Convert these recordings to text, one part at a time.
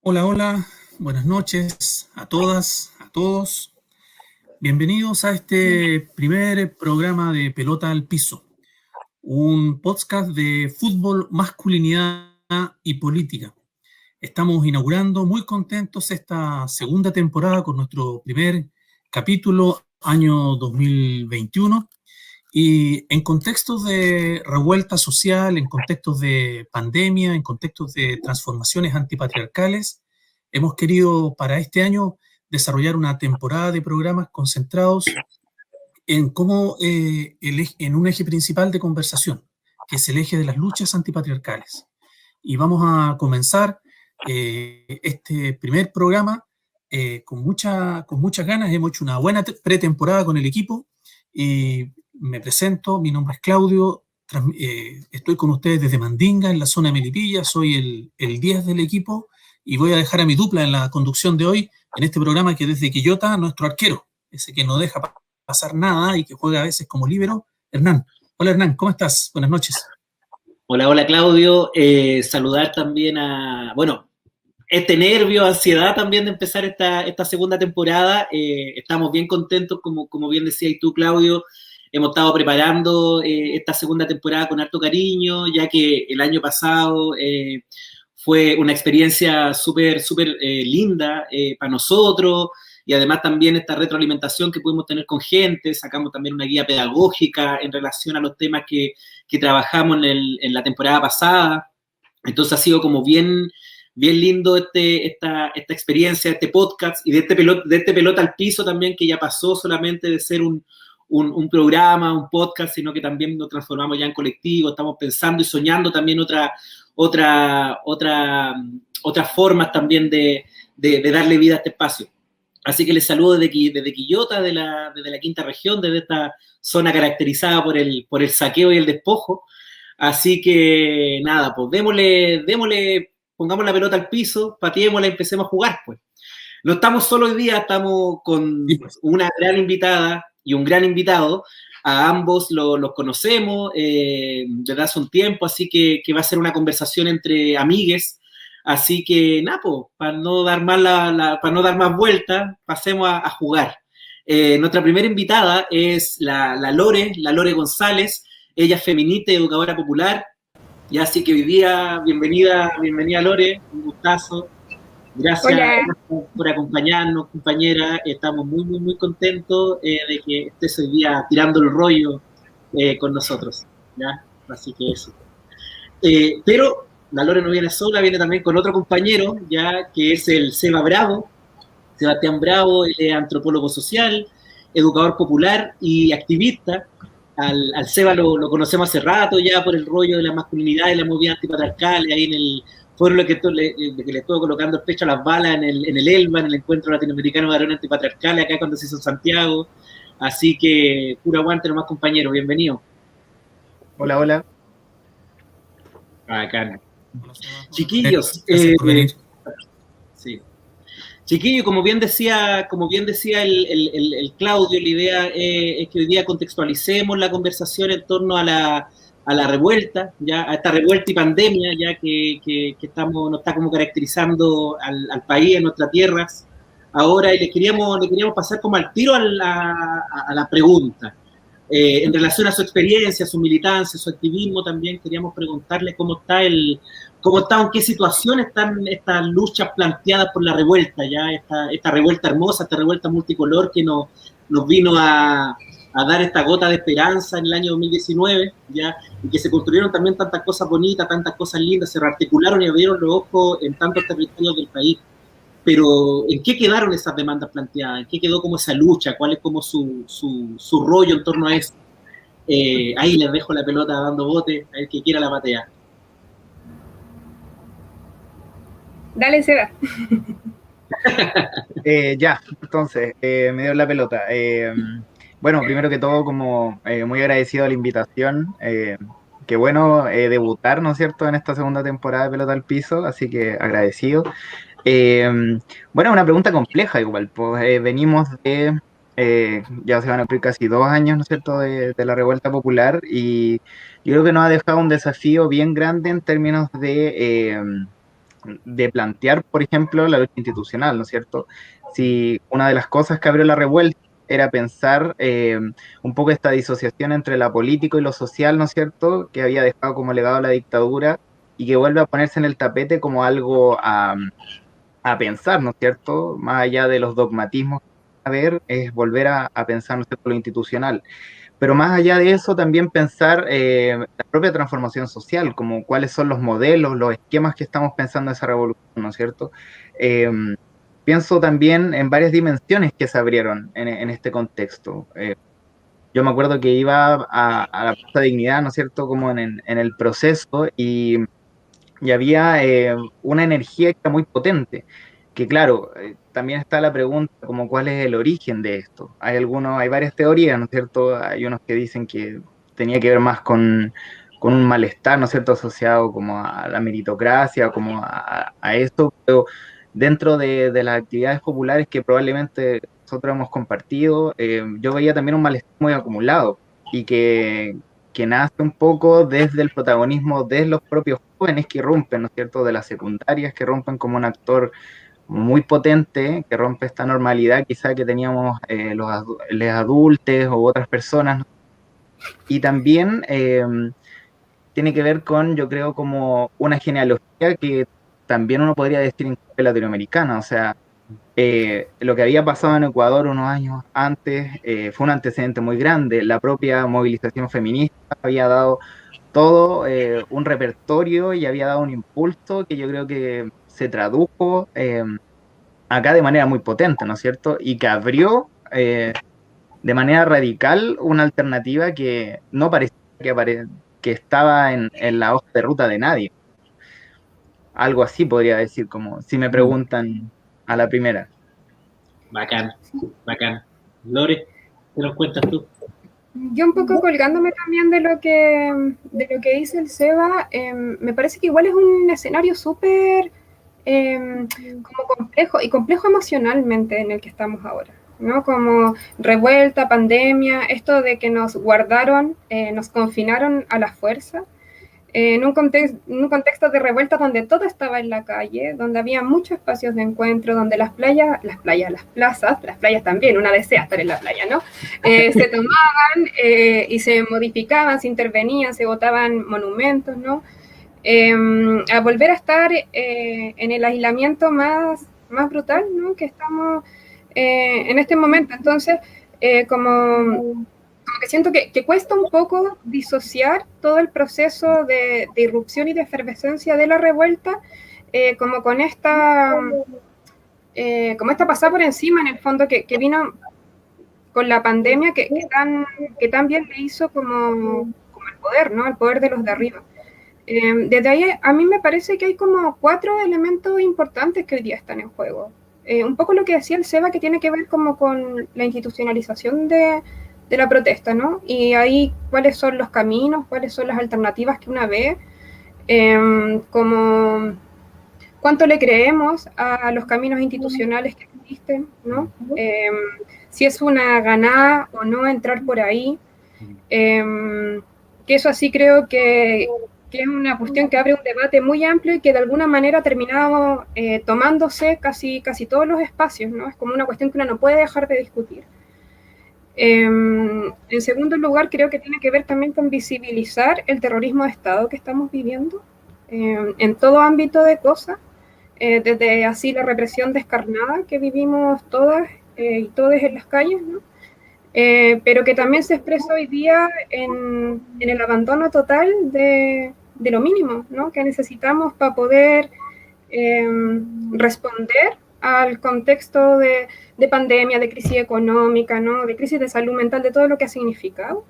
Hola, hola, buenas noches a todas, a todos. Bienvenidos a este primer programa de Pelota al Piso, un podcast de fútbol, masculinidad y política. Estamos inaugurando muy contentos esta segunda temporada con nuestro primer capítulo, año 2021. Y en contextos de revuelta social, en contextos de pandemia, en contextos de transformaciones antipatriarcales, hemos querido para este año desarrollar una temporada de programas concentrados en cómo en un eje principal de conversación, que es el eje de las luchas antipatriarcales. Y vamos a comenzar este primer programa con muchas ganas. Hemos hecho una buena pretemporada con el equipo y me presento, mi nombre es Claudio, estoy con ustedes desde Mandinga, en la zona de Melipilla, soy el 10 del equipo y voy a dejar a mi dupla en la conducción de hoy en este programa que desde Quillota, nuestro arquero, ese que no deja pasar nada y que juega a veces como líbero, Hernán. Hola Hernán, ¿cómo estás? Buenas noches. Hola, hola Claudio. Saludar también bueno, este nervio, ansiedad también de empezar esta segunda temporada. Estamos bien contentos, como bien decías tú, Claudio. Hemos estado preparando esta segunda temporada con harto cariño, ya que el año pasado fue una experiencia súper linda para nosotros, y además también esta retroalimentación que pudimos tener con gente. Sacamos también una guía pedagógica en relación a los temas que trabajamos en la temporada pasada. Entonces ha sido como bien lindo esta experiencia, este podcast, y de este pelota al piso también, que ya pasó solamente de ser un programa, un podcast, sino que también nos transformamos ya en colectivo. Estamos pensando y soñando también otras formas también de darle vida a este espacio. Así que les saludo desde Quillota, desde la quinta región, desde esta zona caracterizada por el saqueo y el despojo. Así que nada, pues démosle, pongamos la pelota al piso, pateémosla y empecemos a jugar, pues. No estamos solo hoy día, estamos Sí, con pues. una gran invitada y un gran invitado. A ambos los conocemos desde hace un tiempo, así que va a ser una conversación entre amigues. Así que, nada, pues, para no dar más, para no dar más vueltas, pasemos a jugar. Nuestra primera invitada es la Lore González. Ella es feminista y educadora popular. Y así que hoy día, bienvenida Lore, un gustazo. Gracias, Hola, gracias por acompañarnos, compañera. Estamos muy contentos de que estés hoy día tirando el rollo con nosotros, ¿ya? Así que eso. Pero la Lore no viene sola, viene también con otro compañero, ya, que es el Seba Bravo. Sebastián Bravo, él es antropólogo social, educador popular y activista. Al Seba lo conocemos hace rato ya por el rollo de la masculinidad y la movida antipatriarcal, ahí en el fue lo que le estuvo colocando el pecho a las balas en el ELMA, en el Encuentro Latinoamericano de Varones Antipatriarcales, acá cuando se hizo en Santiago. Así que, pura aguante nomás, compañero, bienvenido. Hola, hola. Bacán. Hola, Seba. Hola, Lore. Chiquillos, Gracias por venir. sí. Chiquillo, como bien decía el Claudio, la idea es que hoy día contextualicemos la conversación en torno a la revuelta, ya, a esta revuelta y pandemia, ya que nos está como caracterizando al país, en nuestras tierras. Ahora, y le queríamos pasar como al tiro a la pregunta. En relación a su experiencia, su militancia, su activismo, también queríamos preguntarle en qué situación están estas luchas planteadas por la revuelta, ya esta revuelta hermosa, esta revuelta multicolor que nos vino a dar esta gota de esperanza en el año 2019, ya, y que se construyeron también tantas cosas bonitas, tantas cosas lindas, se rearticularon y abrieron los ojos en tantos territorios del país. Pero ¿en qué quedaron esas demandas planteadas? ¿En qué quedó como esa lucha? ¿Cuál es como su rollo en torno a eso? Ahí les dejo la pelota dando bote, a el que quiera la patea. dale Seba. Ya, entonces, me dio la pelota. Bueno, primero que todo, como muy agradecido a la invitación. Qué bueno debutar, ¿no es cierto?, en esta segunda temporada de Pelota al Piso, así que agradecido. Eh, bueno, una pregunta compleja igual, pues venimos ya se van a cumplir casi 2 años, ¿no es cierto?, de la revuelta popular, y yo creo que nos ha dejado un desafío bien grande en términos de plantear, por ejemplo, la lucha institucional, ¿no es cierto? Si una de las cosas que abrió la revuelta era pensar un poco esta disociación entre lo político y lo social, ¿no es cierto?, que había dejado como legado la dictadura y que vuelve a ponerse en el tapete como algo a pensar, ¿no es cierto?, más allá de los dogmatismos que a ver, es volver a pensar, ¿no es cierto?, lo institucional. Pero más allá de eso, también pensar la propia transformación social, como cuáles son los modelos, los esquemas que estamos pensando en esa revolución, ¿no es cierto? Eh, Pienso también en varias dimensiones que se abrieron en este contexto. Yo me acuerdo que iba a la Plaza Dignidad, ¿no es cierto?, como en el proceso y había una energía que era muy potente, que claro, también está la pregunta como cuál es el origen de esto. Hay varias teorías, ¿no es cierto? Hay unos que dicen que tenía que ver más con un malestar, ¿no es cierto?, asociado como a la meritocracia, como a esto, pero dentro de las actividades populares que probablemente nosotros hemos compartido, yo veía también un malestar muy acumulado y que nace un poco desde el protagonismo de los propios jóvenes que irrumpen, ¿no es cierto?, de las secundarias, que rompen como un actor muy potente, que rompe esta normalidad quizá que teníamos los adultos u otras personas, ¿no? Y también tiene que ver con, yo creo, como una genealogía que también uno podría decir en clave latinoamericana, o sea, lo que había pasado en Ecuador unos años antes fue un antecedente muy grande. La propia movilización feminista había dado todo un repertorio y había dado un impulso que yo creo que se tradujo acá de manera muy potente, ¿no es cierto? Y que abrió de manera radical una alternativa que no parecía que estaba en la hoja de ruta de nadie. Algo así podría decir, como si me preguntan a la primera. Bacán, bacán. Lore, ¿te lo cuentas tú? Yo un poco colgándome también de lo que dice el Seba, me parece que igual es un escenario súper como complejo y complejo emocionalmente en el que estamos ahora, ¿no? Como revuelta, pandemia, esto de que nos guardaron, nos confinaron a la fuerza, en un contexto de revuelta donde todo estaba en la calle, donde había muchos espacios de encuentro, donde las plazas, las playas también, una desea estar en la playa, ¿no? Se tomaban y se modificaban, se intervenían, se votaban monumentos, ¿no? A volver a estar en el aislamiento más brutal, ¿no?, que estamos en este momento. Entonces, como que siento que cuesta un poco disociar todo el proceso de irrupción y de efervescencia de la revuelta, como con como esta pasada por encima, en el fondo, que vino con la pandemia, que tan bien le hizo como el poder, ¿no? El poder de los de arriba. Desde ahí, a mí me parece que hay como 4 elementos importantes que hoy día están en juego. Un poco lo que decía el Seba, que tiene que ver como con la institucionalización de la protesta, ¿no? Y ahí, cuáles son los caminos, cuáles son las alternativas que una ve, como cuánto le creemos a los caminos institucionales que existen, ¿no? Si es una ganada o no entrar por ahí, que eso así creo que es una cuestión que abre un debate muy amplio y que de alguna manera ha terminado tomándose casi todos los espacios, ¿no? Es como una cuestión que uno no puede dejar de discutir. En segundo lugar, creo que tiene que ver también con visibilizar el terrorismo de Estado que estamos viviendo en todo ámbito de cosas, desde así la represión descarnada que vivimos todas y todos en las calles, ¿no? Pero que también se expresa hoy día en el abandono total de lo mínimo, ¿no?, que necesitamos para poder responder al contexto de pandemia, de crisis económica, ¿no?, de crisis de salud mental, de todo lo que ha significado.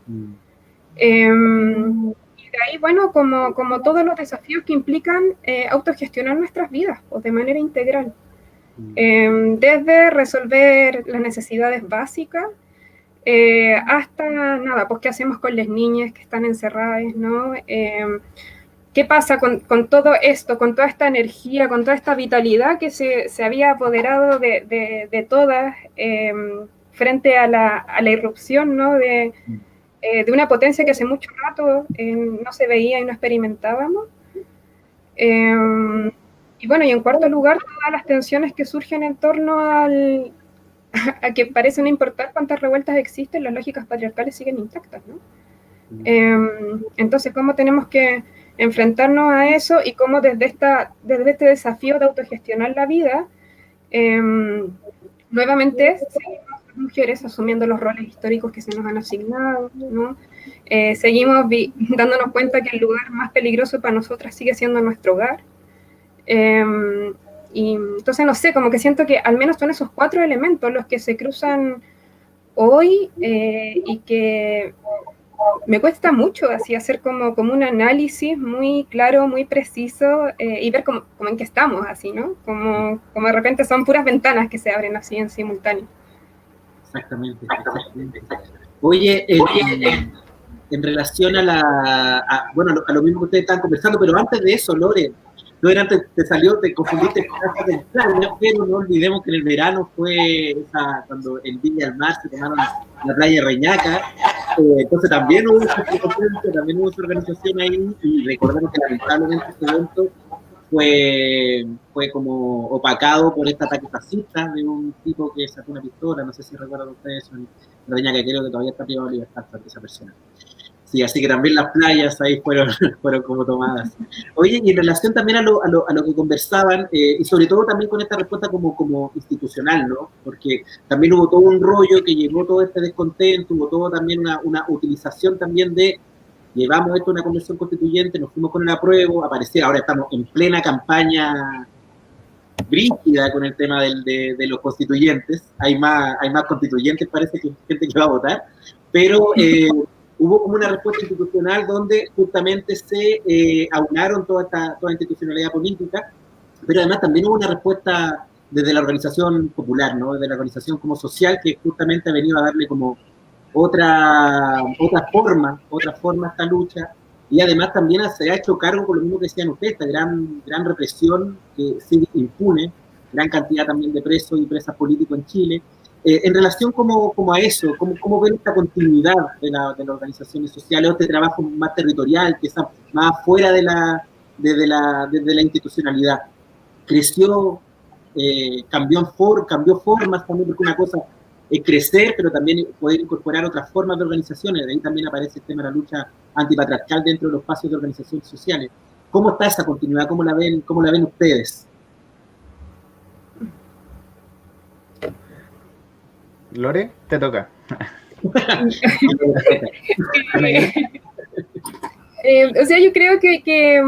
Y de ahí, bueno, como todos los desafíos que implican autogestionar nuestras vidas, pues, de manera integral. Desde resolver las necesidades básicas, hasta nada, pues qué hacemos con las niñas que están encerradas, ¿no? ¿Qué pasa con todo esto, con toda esta energía, con toda esta vitalidad que se había apoderado de todas frente a la irrupción, ¿no?, de una potencia que hace mucho rato no se veía y no experimentábamos? bueno, y en cuarto lugar, todas las tensiones que surgen en torno a que parece no importar cuántas revueltas existen, las lógicas patriarcales siguen intactas, ¿no? Entonces, ¿cómo tenemos que enfrentarnos a eso y cómo desde este desafío de autogestionar la vida, nuevamente seguimos las mujeres asumiendo los roles históricos que se nos han asignado, ¿no? Seguimos dándonos cuenta que el lugar más peligroso para nosotras sigue siendo nuestro hogar. Y entonces, no sé, como que siento que al menos son esos 4 elementos los que se cruzan hoy y que me cuesta mucho así hacer como un análisis muy claro, muy preciso y ver como en qué estamos, así, ¿no? Como de repente son puras ventanas que se abren así en simultáneo. Exactamente. Oye, en relación a lo mismo que ustedes están conversando, pero antes de eso, Lore, antes te confundiste con Casa del Plan, pero no olvidemos que en el verano fue cuando en Viña del Mar se tomaron la playa Reñaca, entonces también hubo su organización ahí, y recordemos que lamentablemente este evento fue como opacado por este ataque fascista de un tipo que sacó una pistola, no sé si recuerdan ustedes, en Reñaca, que creo que todavía está privado de libertad por esa persona. Sí, así que también las playas ahí fueron como tomadas. Oye, y en relación también a lo que conversaban, y sobre todo también con esta respuesta como institucional, ¿no? Porque también hubo todo un rollo que llegó todo este descontento, hubo todo también una utilización también de llevamos esto a una convención constituyente, nos fuimos con el apruebo, aparecía, ahora estamos en plena campaña brígida con el tema de los constituyentes, hay más constituyentes, parece, que gente que va a votar, pero hubo como una respuesta institucional donde justamente se aunaron toda institucionalidad política, pero además también hubo una respuesta desde la organización popular, ¿no? Desde la organización como social, que justamente ha venido a darle como otra forma a esta lucha, y además también se ha hecho cargo con lo mismo que decían ustedes, esta gran represión que sigue impune, gran cantidad también de presos y presas políticos en Chile. En relación como a eso, ¿cómo ven esta continuidad de las organizaciones sociales, o este trabajo más territorial, que está más fuera de la institucionalidad? ¿Creció, cambió formas también? Porque una cosa es crecer, pero también poder incorporar otras formas de organizaciones. De ahí también aparece el tema de la lucha antipatriarcal dentro de los espacios de organizaciones sociales. ¿Cómo está esa continuidad? ¿Cómo la ven ustedes? Lore, te toca. O sea, yo creo que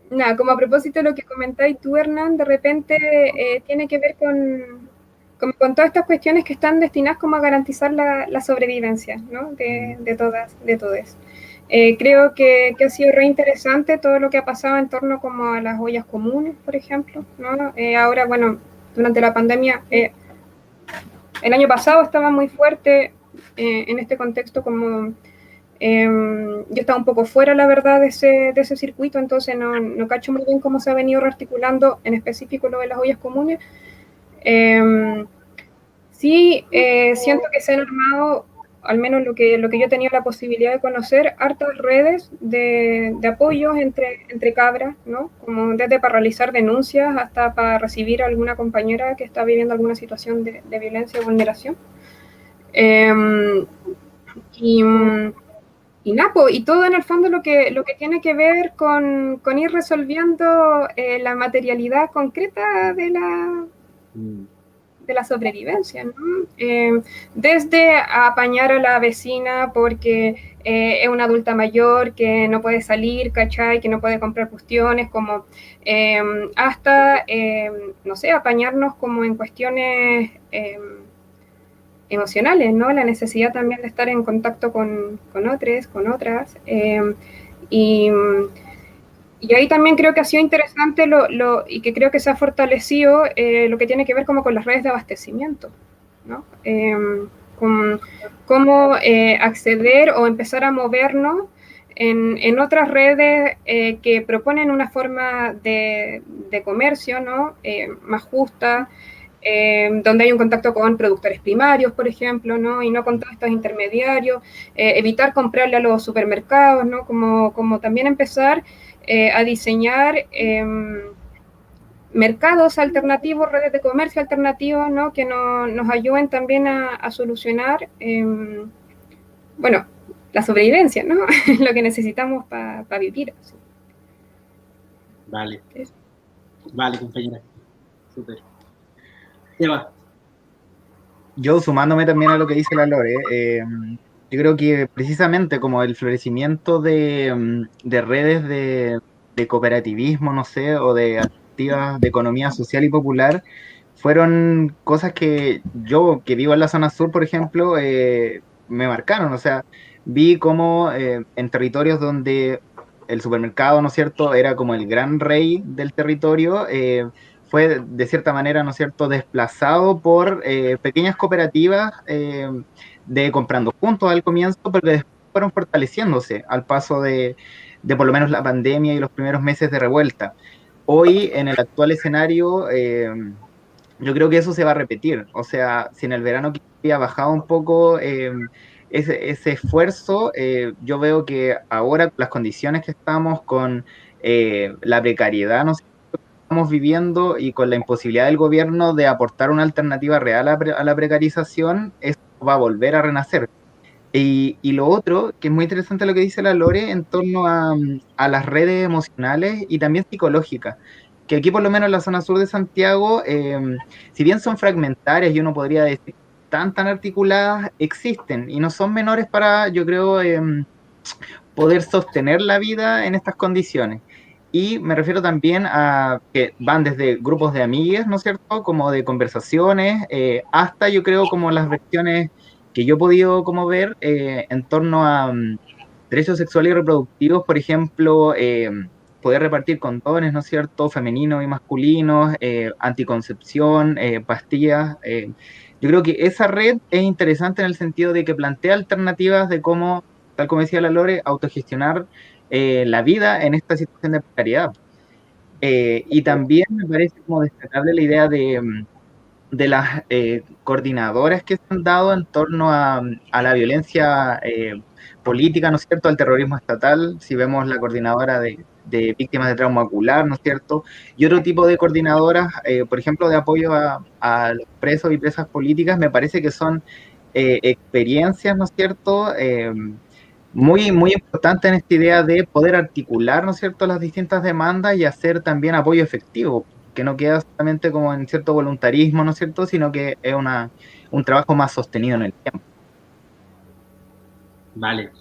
nada, como a propósito de lo que comentáis tú, Hernán, de repente tiene que ver con todas estas cuestiones que están destinadas como a garantizar la sobrevivencia, ¿no? de todos. Creo que ha sido re interesante todo lo que ha pasado en torno como a las ollas comunes, por ejemplo, ¿no? Ahora, bueno, durante la pandemia, el año pasado estaba muy fuerte en este contexto como... yo estaba un poco fuera, la verdad, de ese circuito, entonces no cacho muy bien cómo se ha venido rearticulando en específico lo de las ollas comunes. Sí, siento que se han armado, al menos lo que yo he tenido la posibilidad de conocer, hartas redes de apoyos entre cabras, ¿no? Como desde para realizar denuncias hasta para recibir a alguna compañera que está viviendo alguna situación de violencia o vulneración. Y Napo, y todo en el fondo lo que tiene que ver con ir resolviendo la materialidad concreta de la sobrevivencia, ¿no? Desde apañar a la vecina porque es una adulta mayor que no puede salir, ¿cachai? Que no puede comprar cuestiones, como hasta, no sé, apañarnos como en cuestiones emocionales, ¿no? La necesidad también de estar en contacto con otros, con otras. Y ahí también creo que ha sido interesante y que creo que se ha fortalecido lo que tiene que ver como con las redes de abastecimiento, ¿no? Cómo acceder o empezar a movernos en otras redes que proponen una forma de comercio, ¿no? Más justa, donde hay un contacto con productores primarios, por ejemplo, ¿no? Y no con todos estos intermediarios, evitar comprarle a los supermercados, ¿no? Como también empezar a diseñar mercados alternativos, redes de comercio alternativos, ¿no? Que nos ayuden también a solucionar, bueno, la sobrevivencia, ¿no? Lo que necesitamos para vivir. ¿Sí? Vale. Vale, compañera. Súper. Eva. Yo sumándome también a lo que dice la Lore, yo creo que precisamente como el florecimiento de redes de cooperativismo, no sé, o de activas de economía social y popular, fueron cosas que yo, que vivo en la zona sur, por ejemplo, me marcaron. O sea, vi cómo en territorios donde el supermercado, ¿no es cierto?, era como el gran rey del territorio, fue de cierta manera, ¿no es cierto?, desplazado por pequeñas cooperativas de comprando juntos al comienzo, pero que después fueron fortaleciéndose al paso de por lo menos la pandemia y los primeros meses de revuelta. Hoy, en el actual escenario, yo creo que eso se va a repetir. O sea, si en el verano había bajado un poco ese esfuerzo, yo veo que ahora con las condiciones que estamos, con la precariedad, ¿no? Estamos viviendo y con la imposibilidad del gobierno de aportar una alternativa real a la precarización, eso va a volver a renacer. Y lo otro, que es muy interesante lo que dice la Lore en torno a las redes emocionales y también psicológicas, que aquí por lo menos en la zona sur de Santiago, si bien son fragmentarias y uno podría decir tan articuladas, existen y no son menores para, yo creo, poder sostener la vida en estas condiciones. Y me refiero también a que van desde grupos de amigues, ¿no es cierto?, como de conversaciones, hasta yo creo como las versiones que yo he podido como ver en torno a derechos sexuales y reproductivos, por ejemplo, poder repartir condones, ¿no es cierto?, femeninos y masculinos, anticoncepción, pastillas. Yo creo que esa red es interesante en el sentido de que plantea alternativas de cómo, tal como decía la Lore, autogestionar la vida en esta situación de precariedad. Y también me parece como destacable la idea de las coordinadoras que se han dado en torno a la violencia política, ¿no es cierto?, al terrorismo estatal. Si vemos la coordinadora de víctimas de trauma ocular, ¿no es cierto?, y otro tipo de coordinadoras, por ejemplo, de apoyo a los presos y presas políticas, me parece que son experiencias, ¿no es cierto?, muy importante en esta idea de poder articular, ¿no es cierto?, las distintas demandas y hacer también apoyo efectivo, que no queda solamente como en cierto voluntarismo, ¿no es cierto?, sino que es un trabajo más sostenido en el tiempo. Vale,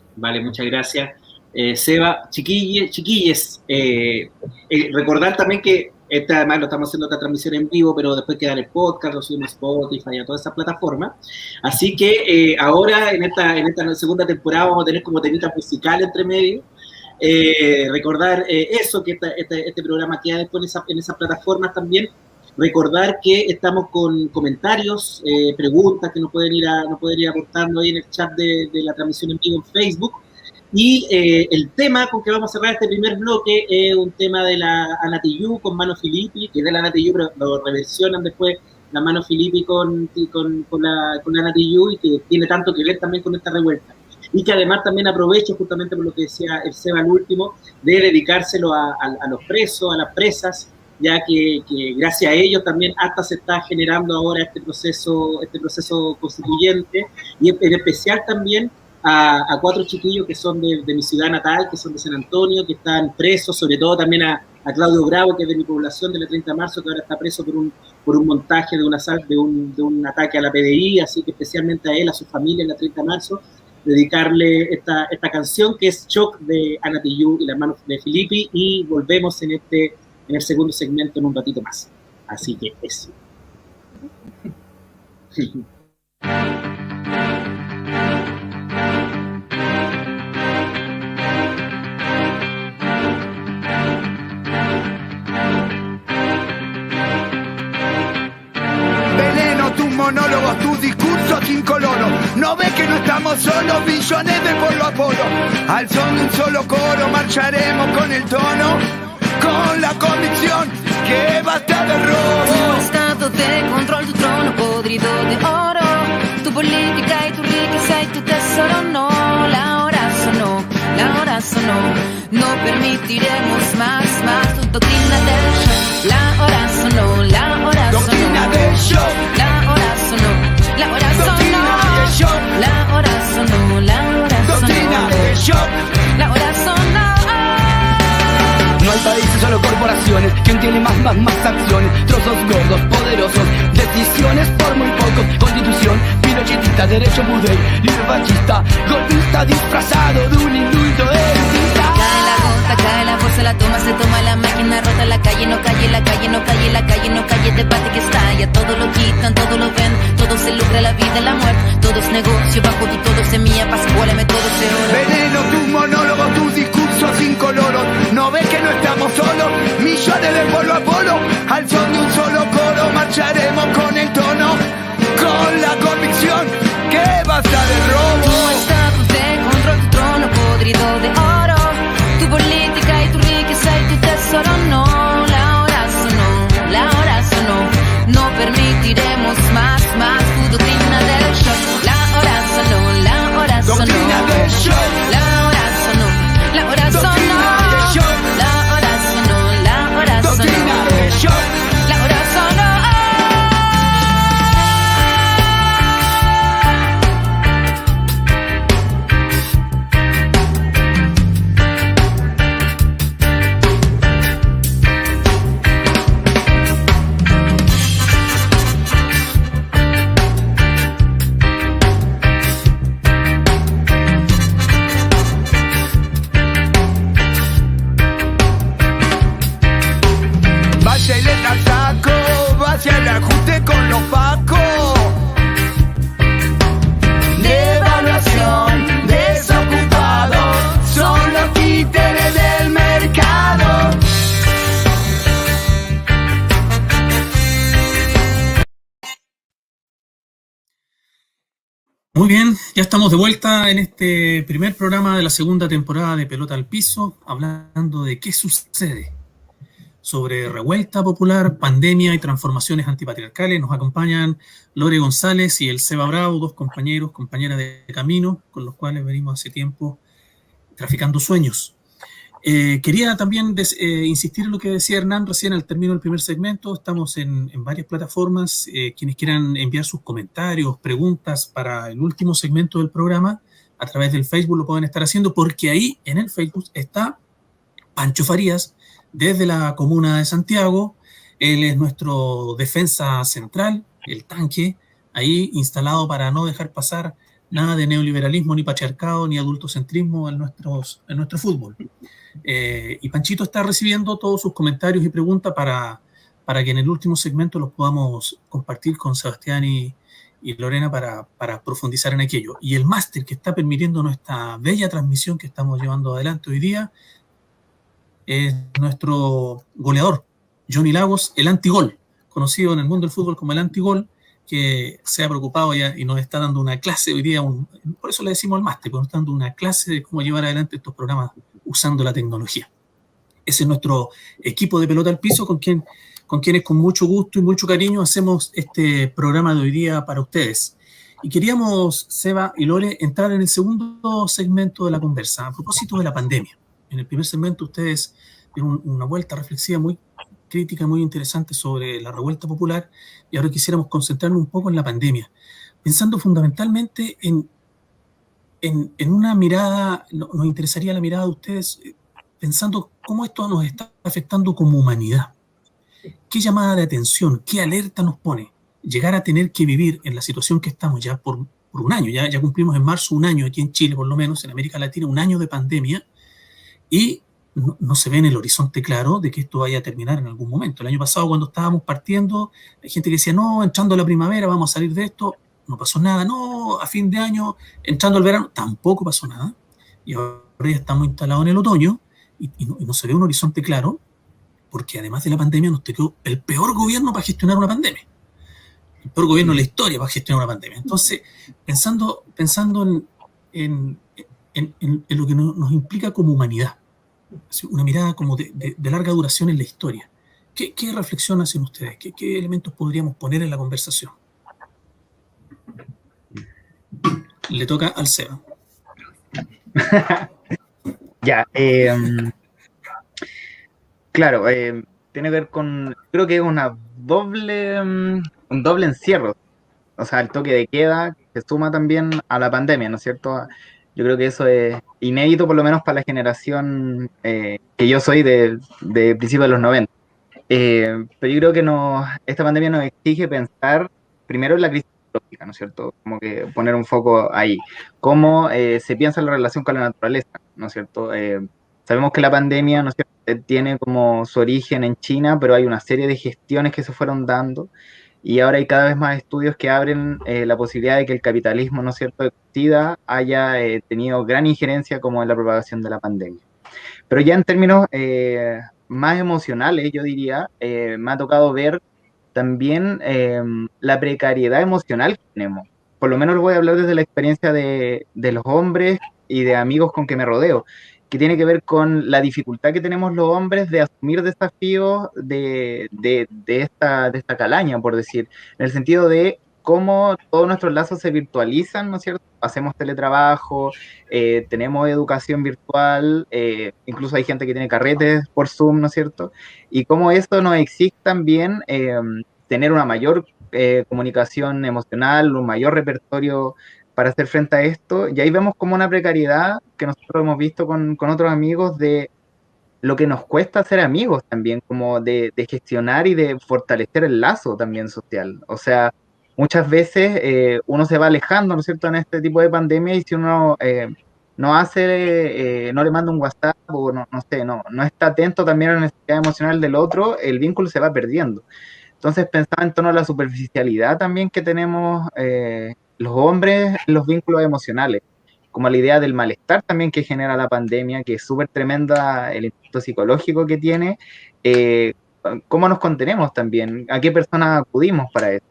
muchas gracias. Seba, chiquilles, recordar también que además lo estamos haciendo esta transmisión en vivo, pero después queda el podcast, lo subimos a Spotify y a todas esas plataformas. Así que ahora en esta segunda temporada vamos a tener como temita musical entre medio. Recordar eso, que este programa queda después en esas plataformas también. Recordar que estamos con comentarios, preguntas que nos pueden ir aportando ahí en el chat de la transmisión en vivo en Facebook. Y el tema con que vamos a cerrar este primer bloque es un tema de la Anatiyu con Mano Filippi, que es de la Anatiyu, pero lo reversionan después la Mano Filippi con la Anatiyu, y que tiene tanto que ver también con esta revuelta. Y que además también aprovecho, justamente por lo que decía el Seba al último, de dedicárselo a los presos, a las presas, ya que gracias a ellos también hasta se está generando ahora este proceso constituyente, y en especial también a 4 chiquillos que son de mi ciudad natal, que son de San Antonio, que están presos, sobre todo también a Claudio Bravo, que es de mi población, de la 30 de marzo, que ahora está preso por un montaje de un asalto, de un ataque a la PDI, así que especialmente a él, a su familia en la 30 de marzo, dedicarle esta canción que es Shock de Anatiyu y las manos de Filippi, y volvemos en el segundo segmento en un ratito más. Así que eso. Monólogos, tus discursos incoloros. No ves que no estamos solos, billones de Polo a Polo. Al son de un solo coro marcharemos con el tono, con la convicción que basta de robo. Tu estado de control, tu trono podrido de oro, tu política y tu riqueza y tu tesoro. No, la hora sonó, no permitiremos más tu doctrina del shock. La hora sonó, la hora sonó. Doctrina del shock. La hora sonó, la hora sonó. Doctrina del shock. La hora sonó, la hora sonó. Doctrina del shock. La hora sonó. No hay países, solo corporaciones. ¿Quién tiene más acciones? Trozos gordos, poderosos, decisiones por muy poco. Constitución, pinochetista, derecho budey, libre fascista, golpista disfrazado de un indulto elitista. Cae la gota, cae la voz, se la toma, se toma la máquina rota. La calle no calle, la calle no calle, la calle no calle. Debate que estalla, todo lo quitan, todo lo ven. Todo se lucra, la vida, la muerte. Todo es negocio, bajo ti todo semilla, pascuálame, todo se oro. Veneno, tus monólogos, tus discursos incoloros. ¿No ves que no estamos solos? Millones de polo a polo. Al son de un solo coro marcharemos con el tono, con la convicción que basta del robo. Tu estatus de control, tu trono podrido de oro. Tu política y tu riqueza y tu tesoro. No, la hora sonó, la hora sonó. No permitiremos más tu doctrina del shock. La hora sonó, la hora sonó. Doctrina del shock. La hora sonó, la hora sonó. Doctrina del shock. La hora sonó, la hora sonó. Doctrina del shock. La hora sonó. Vaya y letra al saco, vaya el ajuste con los pacos. Devaluación, desocupados, son los títeres del mercado. Muy bien, ya estamos de vuelta en este primer programa de la segunda temporada de Pelota al Piso, hablando de qué sucede sobre revuelta popular, pandemia y transformaciones antipatriarcales. Nos acompañan Lore González y el Seba Bravo, dos compañeras de camino, con los cuales venimos hace tiempo traficando sueños. Quería también insistir en lo que decía Hernán recién al término del primer segmento. Estamos en varias plataformas. Quienes quieran enviar sus comentarios, preguntas para el último segmento del programa, a través del Facebook lo pueden estar haciendo, porque ahí en el Facebook está Pancho Farías, desde la comuna de Santiago. Él es nuestro defensa central, el tanque, ahí instalado para no dejar pasar nada de neoliberalismo, ni patriarcado, ni adultocentrismo en nuestro fútbol. Y Panchito está recibiendo todos sus comentarios y preguntas para que en el último segmento los podamos compartir con Sebastián y Lorena para profundizar en aquello. Y el máster que está permitiendo nuestra bella transmisión que estamos llevando adelante hoy día es nuestro goleador, Johnny Lagos, el antigol, conocido en el mundo del fútbol como el antigol, que se ha preocupado ya y nos está dando una clase hoy día, por eso le decimos al máster, porque nos está dando una clase de cómo llevar adelante estos programas usando la tecnología. Ese es nuestro equipo de Pelota al Piso, con quienes con mucho gusto y mucho cariño hacemos este programa de hoy día para ustedes. Y queríamos, Seba y Lore, entrar en el segundo segmento de la conversa, a propósito de la pandemia. En el primer segmento ustedes dieron una vuelta reflexiva muy crítica, muy interesante sobre la revuelta popular, y ahora quisiéramos concentrarnos un poco en la pandemia, pensando fundamentalmente en una mirada. Nos interesaría la mirada de ustedes, pensando cómo esto nos está afectando como humanidad. ¿Qué llamada de atención, qué alerta nos pone llegar a tener que vivir en la situación que estamos ya por un año? Ya cumplimos en marzo un año aquí en Chile, por lo menos en América Latina, un año de pandemia, y no se ve en el horizonte claro de que esto vaya a terminar en algún momento. El año pasado, cuando estábamos partiendo, hay gente que decía, no, entrando la primavera vamos a salir de esto. No pasó nada. No, a fin de año, entrando el verano, tampoco pasó nada. Y ahora ya estamos instalados en el otoño y no se ve un horizonte claro, porque además de la pandemia nos tocó el peor gobierno para gestionar una pandemia. El peor gobierno de la historia para gestionar una pandemia. Entonces, pensando en lo que nos implica como humanidad, una mirada como de larga duración en la historia, ¿qué reflexión hacen ustedes? ¿Qué elementos podríamos poner en la conversación? Le toca al Seba. Ya, claro, tiene que ver con, creo que es una doble, un doble encierro. O sea, el toque de queda se suma también a la pandemia, ¿no es cierto? Yo creo que eso es inédito, por lo menos para la generación que yo soy de principios de los 90. Pero yo creo que esta pandemia nos exige pensar primero en la crisis ecológica, ¿no es cierto? Como que poner un foco ahí. Cómo se piensa en la relación con la naturaleza, ¿no es cierto? Sabemos que la pandemia, ¿no es cierto?, tiene como su origen en China, pero hay una serie de gestiones que se fueron dando y ahora hay cada vez más estudios que abren la posibilidad de que el capitalismo, ¿no es cierto?, de SIDA haya tenido gran injerencia como en la propagación de la pandemia. Pero ya en términos más emocionales, yo diría, me ha tocado ver también la precariedad emocional que tenemos. Por lo menos voy a hablar desde la experiencia de los hombres y de amigos con que me rodeo, que tiene que ver con la dificultad que tenemos los hombres de asumir desafíos de esta calaña, por decir, en el sentido de cómo todos nuestros lazos se virtualizan, ¿no es cierto? Hacemos teletrabajo, tenemos educación virtual, incluso hay gente que tiene carretes por Zoom, ¿no es cierto? Y cómo esto nos exige también tener una mayor comunicación emocional, un mayor repertorio para hacer frente a esto. Y ahí vemos como una precariedad que nosotros hemos visto con otros amigos de lo que nos cuesta ser amigos también, como de gestionar y de fortalecer el lazo también social. O sea, muchas veces uno se va alejando, ¿no es cierto?, en este tipo de pandemia y si uno no hace, no le manda un WhatsApp o no sé, no está atento también a la necesidad emocional del otro, el vínculo se va perdiendo. Entonces pensaba en torno a la superficialidad también que tenemos los hombres en los vínculos emocionales, como la idea del malestar también que genera la pandemia, que es súper tremenda el impacto psicológico que tiene, eh, cómo nos contenemos también, a qué personas acudimos para eso.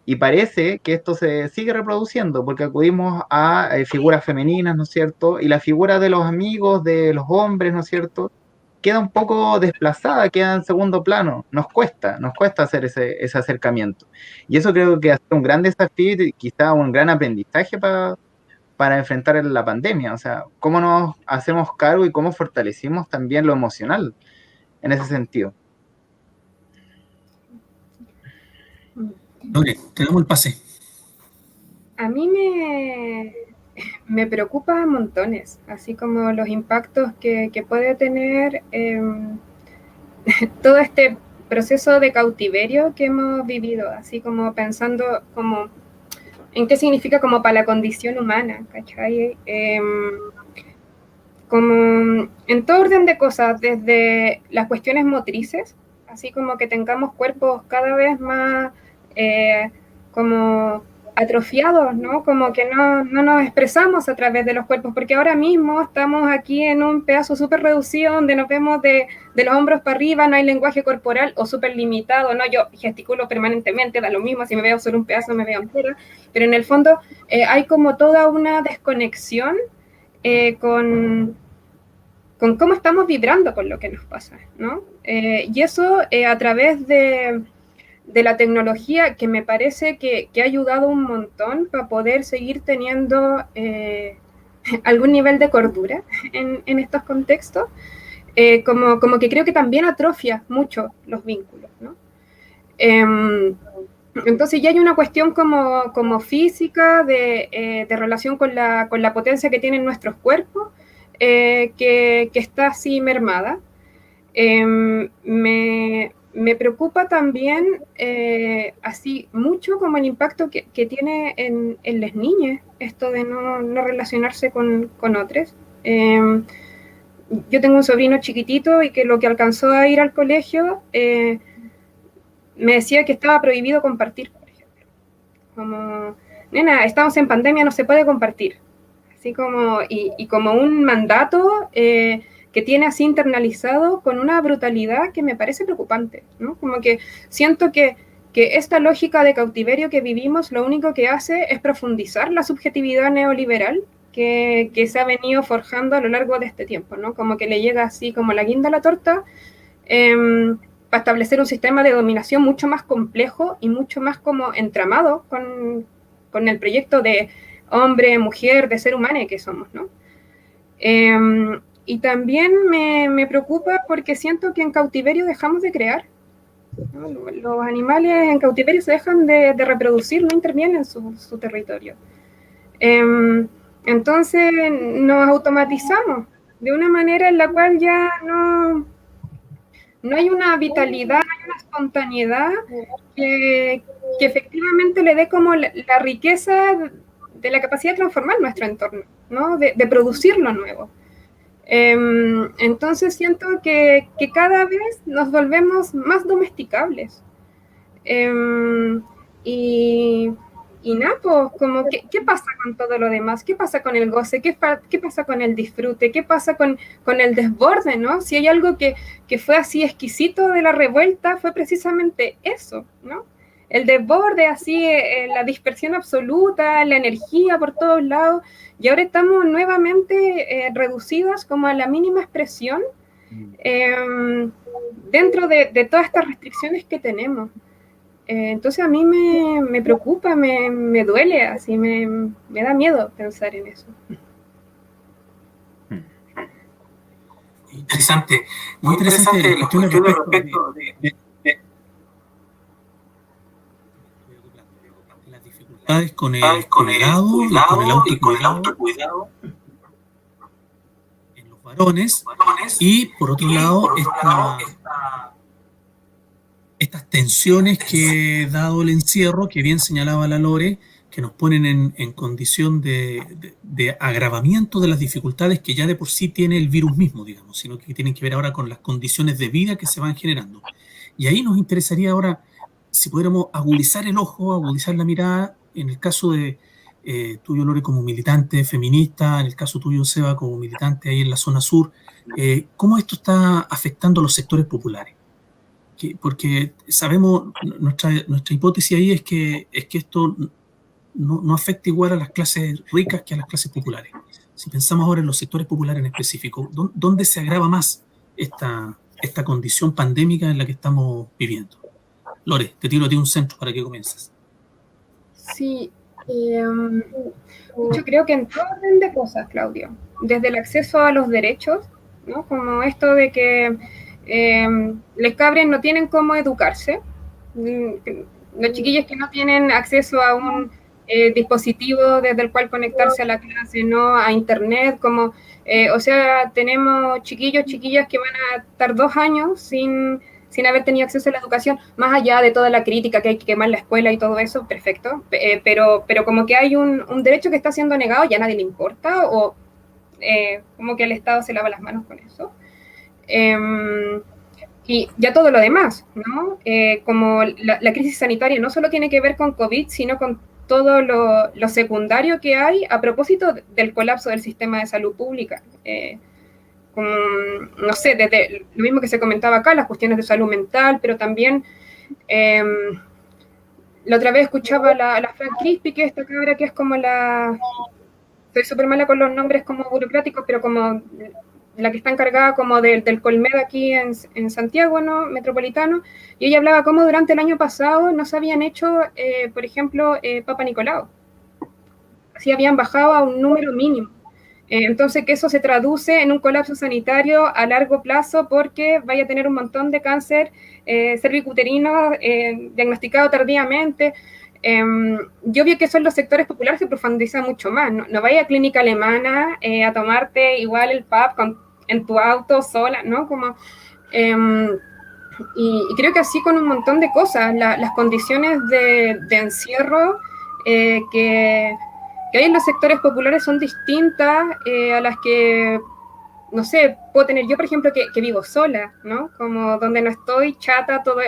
Y parece que esto se sigue reproduciendo porque acudimos a figuras femeninas, ¿no es cierto? Y la figura de los amigos, de los hombres, ¿no es cierto?, queda un poco desplazada, queda en segundo plano. Nos cuesta hacer ese acercamiento. Y eso creo que ha sido un gran desafío y quizá un gran aprendizaje para enfrentar la pandemia. O sea, cómo nos hacemos cargo y cómo fortalecimos también lo emocional en ese sentido. Ok, tenemos el pase. A mí me preocupa montones, así como los impactos que puede tener todo este proceso de cautiverio que hemos vivido, así como pensando como en qué significa como para la condición humana, ¿cachai? Como en todo orden de cosas, desde las cuestiones motrices, así como que tengamos cuerpos cada vez más como atrofiados, ¿no? Como que no nos expresamos a través de los cuerpos, porque ahora mismo estamos aquí en un pedazo súper reducido donde nos vemos de los hombros para arriba, no hay lenguaje corporal o súper limitado, ¿no? Yo gesticulo permanentemente, da lo mismo, si me veo solo un pedazo me veo entera, pero en el fondo hay como toda una desconexión con cómo estamos vibrando con lo que nos pasa, ¿no? Y eso a través de la tecnología que me parece que ha ayudado un montón para poder seguir teniendo algún nivel de cordura en estos contextos, como que creo que también atrofia mucho los vínculos, ¿no? Entonces ya hay una cuestión como física de relación con la potencia que tienen nuestros cuerpos, que está así mermada. Me preocupa también así mucho como el impacto que tiene en las niñas esto de no relacionarse con otros. Yo tengo un sobrino chiquitito y que lo que alcanzó a ir al colegio me decía que estaba prohibido compartir, por ejemplo. Como, nena, estamos en pandemia, no se puede compartir. Así como, y como un mandato que tiene así internalizado con una brutalidad que me parece preocupante, ¿no? Como que siento que esta lógica de cautiverio que vivimos lo único que hace es profundizar la subjetividad neoliberal que se ha venido forjando a lo largo de este tiempo, ¿no? Como que le llega así como la guinda a la torta para establecer un sistema de dominación mucho más complejo y mucho más como entramado con el proyecto de hombre, mujer, de ser humano que somos, ¿no? Y también me preocupa porque siento que en cautiverio dejamos de crear, ¿no? Los animales en cautiverio se dejan de reproducir, no intervienen en su territorio. Entonces nos automatizamos de una manera en la cual ya no hay una vitalidad, no hay una espontaneidad que efectivamente le dé como la riqueza de la capacidad de transformar nuestro entorno, ¿no? De producir lo nuevo. Entonces siento que cada vez nos volvemos más domesticables. Y nada, pues, como, ¿qué pasa con todo lo demás? ¿Qué pasa con el goce? ¿Qué pasa con el disfrute? ¿Qué pasa con el desborde, no? Si hay algo que fue así exquisito de la revuelta, fue precisamente eso, ¿no? El desborde, así, la dispersión absoluta, la energía por todos lados, y ahora estamos nuevamente reducidas como a la mínima expresión dentro de todas estas restricciones que tenemos. Entonces a mí me preocupa, me duele, así me da miedo pensar en eso. Interesante, muy interesante la cuestión respecto de las dificultades con el cuidado y con el autocuidado en los varones, y por otro lado estas tensiones que, dado el encierro, que bien señalaba la Lore, que nos ponen en condición de agravamiento de las dificultades que ya de por sí tiene el virus mismo, digamos, sino que tienen que ver ahora con las condiciones de vida que se van generando. Y ahí nos interesaría ahora, si pudiéramos agudizar el ojo, agudizar la mirada, en el caso de tuyo, Lore, como militante feminista, en el caso tuyo, Seba, como militante ahí en la zona sur, ¿cómo esto está afectando a los sectores populares? Porque sabemos, nuestra hipótesis ahí es que esto no afecta igual a las clases ricas que a las clases populares. Si pensamos ahora en los sectores populares en específico, ¿dónde se agrava más esta condición pandémica en la que estamos viviendo? Lore, te tiro a ti un centro para que comiences. Sí, yo creo que en todo orden de cosas, Claudio, desde el acceso a los derechos, ¿no? Como esto de que les cabres no tienen cómo educarse, los chiquillos que no tienen acceso a un dispositivo desde el cual conectarse a la clase, no a internet, como, o sea, tenemos chiquillos, chiquillas que van a estar 2 años sin haber tenido acceso a la educación, más allá de toda la crítica que hay que quemar la escuela y todo eso, perfecto, pero como que hay un derecho que está siendo negado, ya a nadie le importa, o como que el Estado se lava las manos con eso. Y ya todo lo demás, ¿no? Como la crisis sanitaria no solo tiene que ver con COVID, sino con todo lo secundario que hay a propósito del colapso del sistema de salud pública. Como, no sé, desde lo mismo que se comentaba acá, las cuestiones de salud mental, pero también la otra vez escuchaba la Fran Crispi, que es esta cabra que es como soy súper mala con los nombres como burocráticos, pero como la que está encargada como del Colmed aquí en Santiago, ¿no? Metropolitano, y ella hablaba cómo durante el año pasado no se habían hecho, por ejemplo, Papa Nicolau. Así habían bajado a un número mínimo. Entonces, que eso se traduce en un colapso sanitario a largo plazo porque vaya a tener un montón de cáncer cervicuterino diagnosticado tardíamente. Yo vi que son los sectores populares que profundizan mucho más. No vaya a clínica alemana a tomarte igual el PAP en tu auto sola, ¿no? Como, y creo que así con un montón de cosas. Las condiciones de encierro que hay en los sectores populares son distintas a las que, no sé, puedo tener yo, por ejemplo, que vivo sola, ¿no? Como donde no estoy chata todo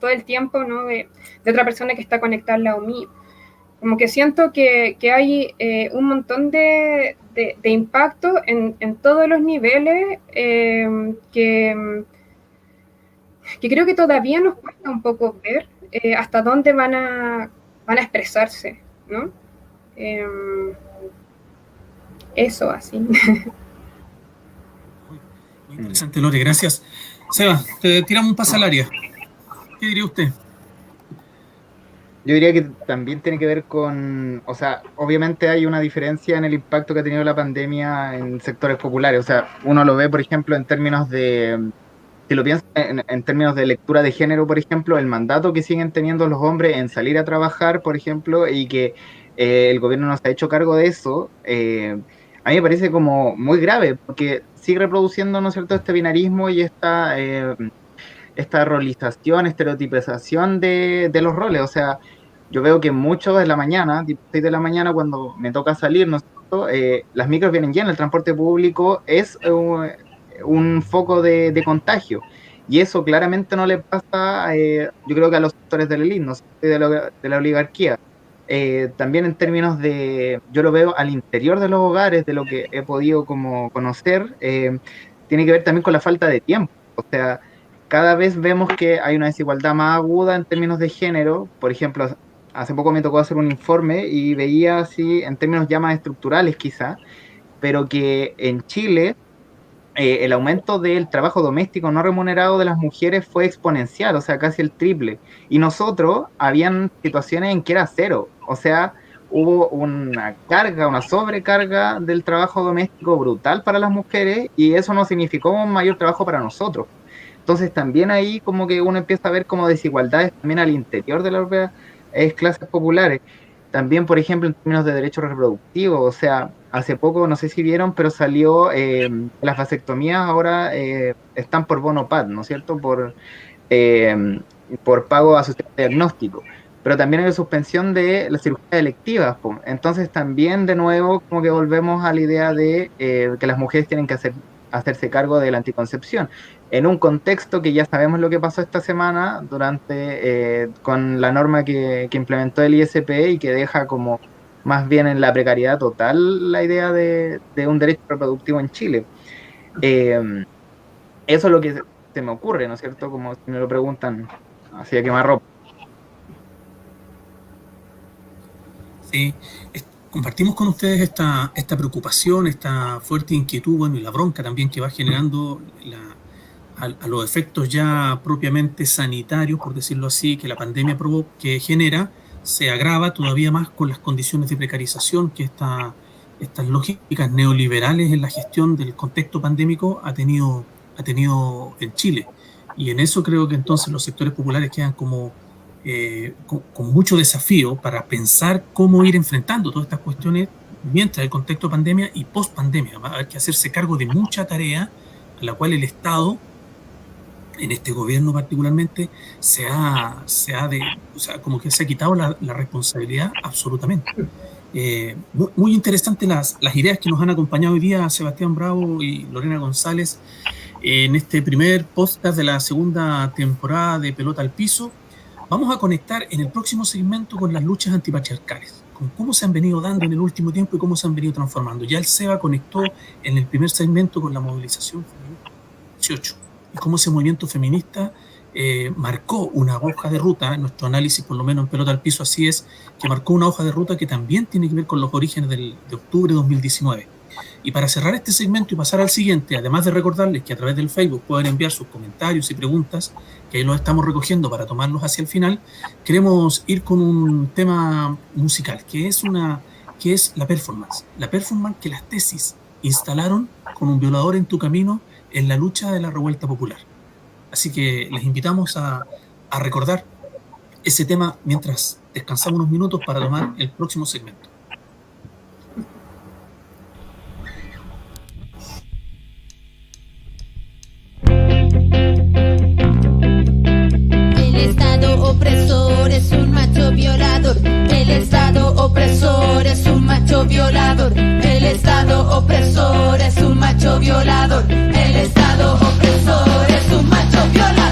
el tiempo, ¿no? De otra persona que está conectada al lado mío. Como que siento que hay un montón de impacto en todos los niveles que creo que todavía nos cuesta un poco ver hasta dónde van a expresarse, ¿no? Eso, así. Muy interesante, Lore, gracias. Seba, te tiramos un pase al área. ¿Qué diría usted? yo diría que también tiene que ver con, o sea, obviamente hay una diferencia en el impacto que ha tenido la pandemia en sectores populares. O sea, uno lo ve, por ejemplo, en términos de, si lo piensas en términos de lectura de género, por ejemplo, el mandato que siguen teniendo los hombres en salir a trabajar, por ejemplo, y que el gobierno no se ha hecho cargo de eso, a mí me parece como muy grave, porque sigue reproduciendo, ¿no es cierto?, este binarismo y esta rolización, estereotipización de los roles. O sea, yo veo que mucho de la mañana, tipo 6 de la mañana, cuando me toca salir, ¿no es cierto?, las micros vienen llenas, el transporte público es un foco de contagio. Y eso claramente no le pasa, yo creo que a los sectores de la élite, no sé, de la oligarquía. También en términos de, yo lo veo al interior de los hogares, de lo que he podido como conocer, tiene que ver también con la falta de tiempo. O sea, cada vez vemos que hay una desigualdad más aguda en términos de género. Por ejemplo, hace poco me tocó hacer un informe y veía así, en términos ya más estructurales quizá, pero que en Chile el aumento del trabajo doméstico no remunerado de las mujeres fue exponencial, o sea, casi el triple. Y nosotros, habían situaciones en que era cero, o sea, hubo una carga, una sobrecarga del trabajo doméstico brutal para las mujeres, y eso no significó un mayor trabajo para nosotros. Entonces también ahí como que uno empieza a ver como desigualdades también al interior de las propias clases populares. También, por ejemplo, en términos de derechos reproductivos, o sea, hace poco, no sé si vieron, pero salió las vasectomías ahora están por bono PAD, ¿no es cierto?, por pago asociado a diagnóstico. Pero también hay la suspensión de las cirugías electivas. Entonces también, de nuevo, como que volvemos a la idea de que las mujeres tienen que hacerse cargo de la anticoncepción, en un contexto que ya sabemos lo que pasó esta semana con la norma que implementó el ISP y que deja como más bien en la precariedad total la idea de un derecho reproductivo en Chile. Eso es lo que se me ocurre, ¿no es cierto? Como si me lo preguntan así a quemarropa. Sí, compartimos con ustedes esta preocupación, esta fuerte inquietud, bueno, y la bronca también que va generando a los efectos ya propiamente sanitarios, por decirlo así, que la pandemia que genera, se agrava todavía más con las condiciones de precarización que estas lógicas neoliberales en la gestión del contexto pandémico ha tenido en Chile. Y en eso creo que entonces los sectores populares quedan como con mucho desafío para pensar cómo ir enfrentando todas estas cuestiones mientras el contexto de pandemia y post pandemia. Va a haber que hacerse cargo de mucha tarea a la cual el Estado, en este gobierno particularmente, como que se ha quitado la responsabilidad absolutamente. Muy interesante las ideas que nos han acompañado hoy día Sebastián Bravo y Lorena González en este primer podcast de la segunda temporada de Pelota al Piso. Vamos a conectar en el próximo segmento con las luchas antipatriarcales, con cómo se han venido dando en el último tiempo y cómo se han venido transformando. Ya el Seba conectó en el primer segmento con la movilización feminista 18 y cómo ese movimiento feminista marcó una hoja de ruta. En nuestro análisis, por lo menos en Pelota al Piso, así es, que marcó una hoja de ruta que también tiene que ver con los orígenes de octubre de 2019. Y para cerrar este segmento y pasar al siguiente, además de recordarles que a través del Facebook pueden enviar sus comentarios y preguntas, que ahí los estamos recogiendo para tomarlos hacia el final, queremos ir con un tema musical, que es la performance. La performance que las tesis instalaron con un violador en tu camino en la lucha de la revuelta popular. Así que les invitamos a recordar ese tema mientras descansamos unos minutos para tomar el próximo segmento. El Estado opresor es un macho violador. El Estado opresor es un macho violador. El Estado opresor es un macho violador. El Estado opresor es un macho violador.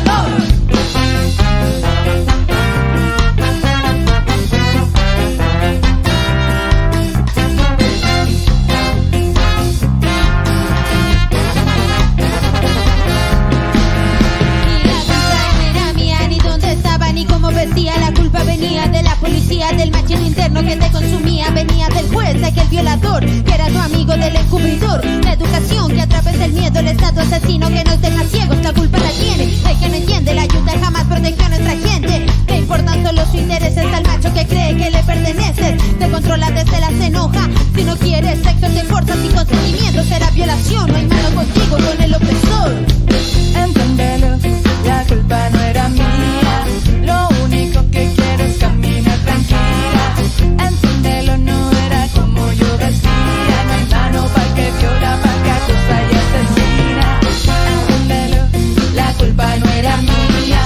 La culpa venía de la policía, del machito interno que te consumía, venía del juez, de aquel violador que era tu amigo, del encubridor. La educación que a través del miedo, el Estado asesino que nos deja ciegos, la culpa la tiene el que no entiende. La ayuda jamás protegió a nuestra gente. Le importan solo sus intereses al macho porque cree que le perteneces. Te controla desde las enoja. Si no quieres sexo te forzas sin consentimiento. Será violación, no hay mano contigo con el opresor. Entiéndelo, la culpa no era mía. Lo único que quiero es caminar tranquila. Entiéndelo, no era como yo decía. No hay mano para que viola, para que acusa y asesina. Entiéndelo, la culpa no era mía.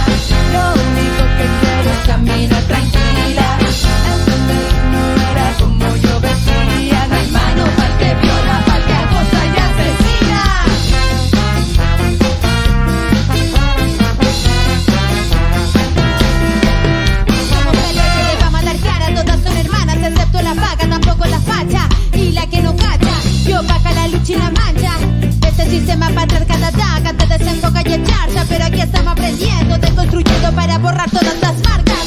Lo único que quiero es caminar tranquila. Entiéndelo, no era como yo decía. No hay mano para que viola, para que acusa y asesina. Excepto la vaga, tampoco la facha y la que no cacha, yo vaca la lucha y la mancha. Este sistema patriarcal ataca, te desenfoca y echarcha, pero aquí estamos aprendiendo, deconstruyendo para borrar todas las marcas.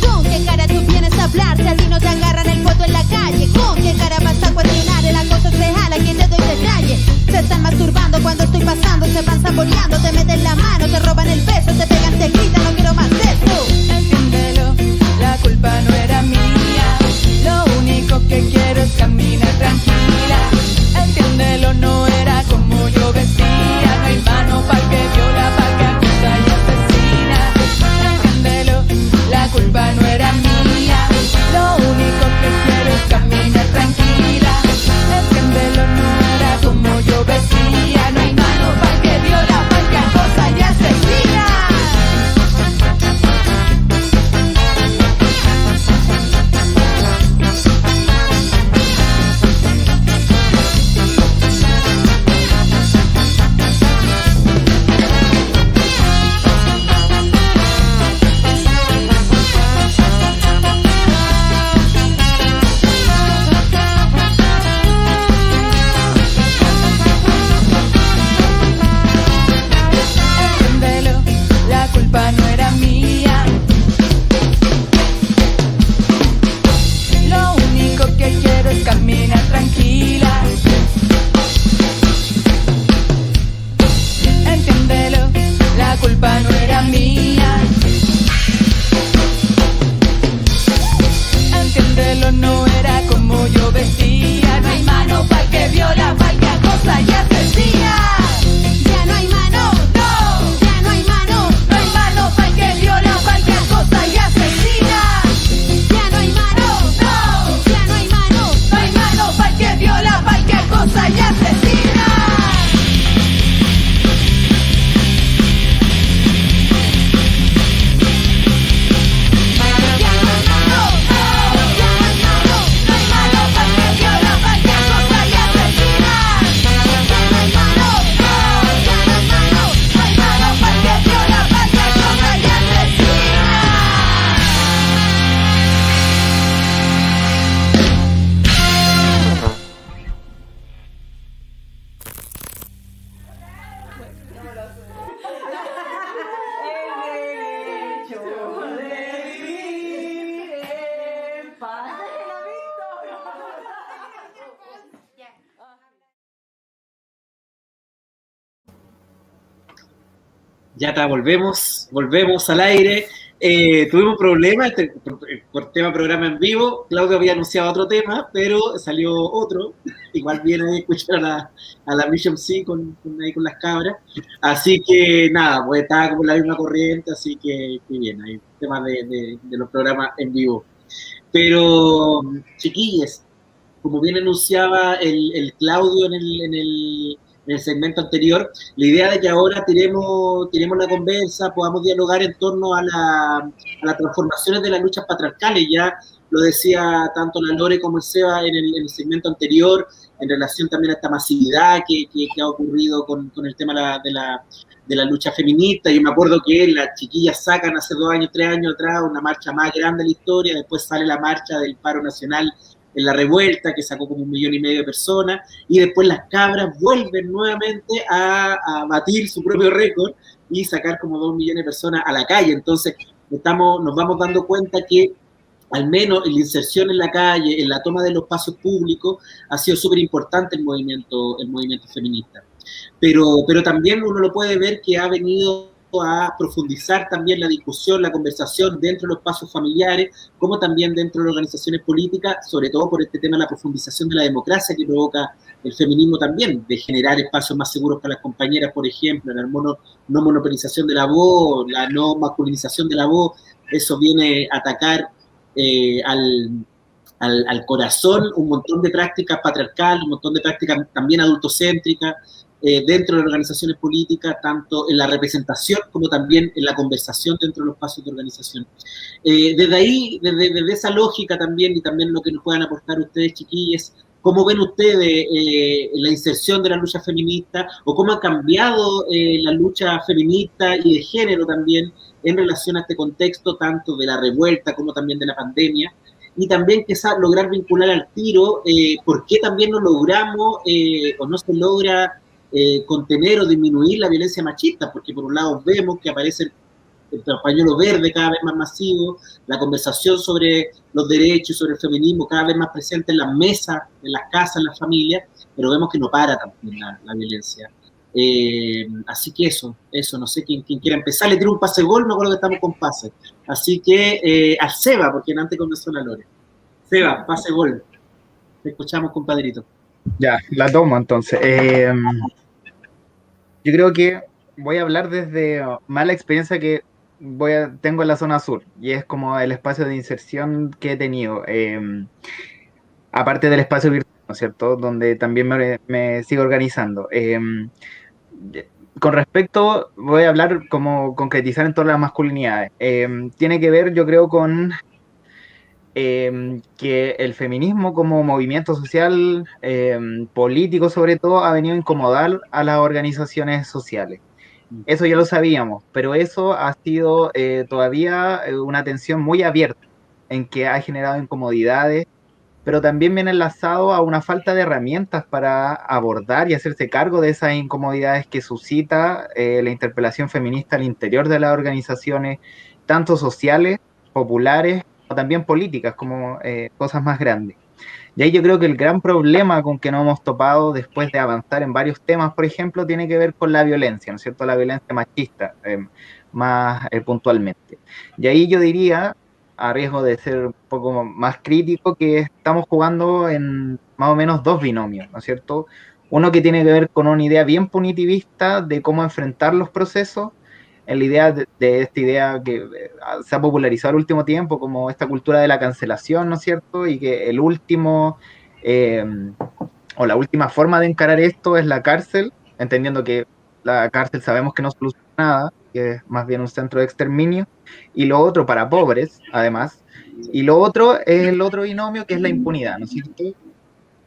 ¿Con qué cara tú vienes a hablar si a ti no te agarran el foto en la calle? ¿Con qué cara vas a cuestionar el acoso es real? Aquí te doy detalle. Se están masturbando cuando estoy pasando, se van saboreando, te meten la mano, te roban el beso, te pegan, te gritan, no quiero más de esto. Entiéndelo, la culpa no era mía. Lo único que quiero es caminar tranquila. Entiéndelo, no era como yo vestía. No hay mano para que viola, para que acusa y asesina. Entiéndelo, la culpa no era mía. Lo único que quiero es caminar tranquila. Entiéndelo, no era como yo vestía. No hay mano para que viola, para que acusa y asesina. No era mía. Lo único que quiero es caminar tranquila. Entiéndelo, la culpa no era mía. Entiéndelo, no era como yo vestía. No hay mano para que viola, para que acosa y asesina. Ya no hay mano, no, ya no hay mano. No hay mano para que viola, para que acosa y asesina. Ya no hay mano, no, ya no hay mano. No hay mano para que viola, para que acosa y asesina. Ya está, volvemos al aire. Tuvimos problemas por tema programa en vivo. Claudio había anunciado otro tema, pero salió otro. Igual viene a escuchar a la Mission C con las cabras. Así que nada, pues estaba como la misma corriente, así que bien, hay temas de los programas en vivo. Pero, chiquillos, como bien anunciaba el Claudio en el segmento anterior, la idea de que ahora tiremos la conversa, podamos dialogar en torno a las transformaciones de las luchas patriarcales. Ya lo decía tanto la Lore como el Seba en el segmento anterior, en relación también a esta masividad que ha ocurrido con el tema de la lucha feminista. Yo me acuerdo que las chiquillas sacan hace 2 años, 3 años atrás una marcha más grande de la historia, después sale la marcha del paro nacional en la revuelta, que sacó como 1,5 millones de personas, y después las cabras vuelven nuevamente a batir su propio récord y sacar como 2 millones de personas a la calle. Entonces nos vamos dando cuenta que al menos en la inserción en la calle, en la toma de los espacios públicos, ha sido súper importante el movimiento feminista. Pero también uno lo puede ver que ha venido a profundizar también la discusión, la conversación dentro de los espacios familiares, como también dentro de las organizaciones políticas, sobre todo por este tema de la profundización de la democracia que provoca el feminismo también, de generar espacios más seguros para las compañeras, por ejemplo, la no monopolización de la voz, la no masculinización de la voz. Eso viene a atacar al corazón un montón de prácticas patriarcales, un montón de prácticas también adultocéntricas dentro de las organizaciones políticas, tanto en la representación como también en la conversación dentro de los espacios de organización. Desde ahí, desde esa lógica también, y también lo que nos puedan aportar ustedes, chiquillas, ¿cómo ven ustedes la inserción de la lucha feminista o cómo ha cambiado la lucha feminista y de género también en relación a este contexto, tanto de la revuelta como también de la pandemia? Y también quizás lograr vincular al tiro por qué también no logramos o no se logra contener o disminuir la violencia machista, porque por un lado vemos que aparece el pañuelo verde cada vez más masivo, la conversación sobre los derechos y sobre el feminismo cada vez más presente en las mesas, en las casas, en las familias, pero vemos que no para también la violencia. Así que eso, no sé quién quiera empezar. Le tiro un pase gol, me acuerdo que estamos con pase. Así que al Seba, porque antes comenzó la Lore. Seba, pase gol. Te escuchamos, compadrito. Ya, la tomo entonces. Yo creo que voy a hablar desde mala experiencia que tengo en la zona sur, y es como el espacio de inserción que he tenido, aparte del espacio virtual, ¿no es cierto?, donde también me sigo organizando. Con respecto, voy a hablar como concretizar en todas las masculinidades. Tiene que ver, yo creo, con que el feminismo como movimiento social, político sobre todo, ha venido a incomodar a las organizaciones sociales. Eso ya lo sabíamos, pero eso ha sido todavía una tensión muy abierta, en que ha generado incomodidades, pero también viene enlazado a una falta de herramientas para abordar y hacerse cargo de esas incomodidades que suscita la interpelación feminista al interior de las organizaciones, tanto sociales, populares, o también políticas, como cosas más grandes. Y ahí yo creo que el gran problema con que nos hemos topado después de avanzar en varios temas, por ejemplo, tiene que ver con la violencia, ¿no es cierto?, la violencia machista, más puntualmente. Y ahí yo diría, a riesgo de ser un poco más crítico, que estamos jugando en más o menos dos binomios, ¿no es cierto? Uno que tiene que ver con una idea bien punitivista de cómo enfrentar los procesos, en la idea de esta idea que se ha popularizado el último tiempo, como esta cultura de la cancelación, ¿no es cierto? Y que el último, o la última forma de encarar esto es la cárcel, entendiendo que la cárcel sabemos que no soluciona nada, que es más bien un centro de exterminio, y lo otro para pobres, además, y lo otro es el otro binomio, que es la impunidad, ¿no es cierto?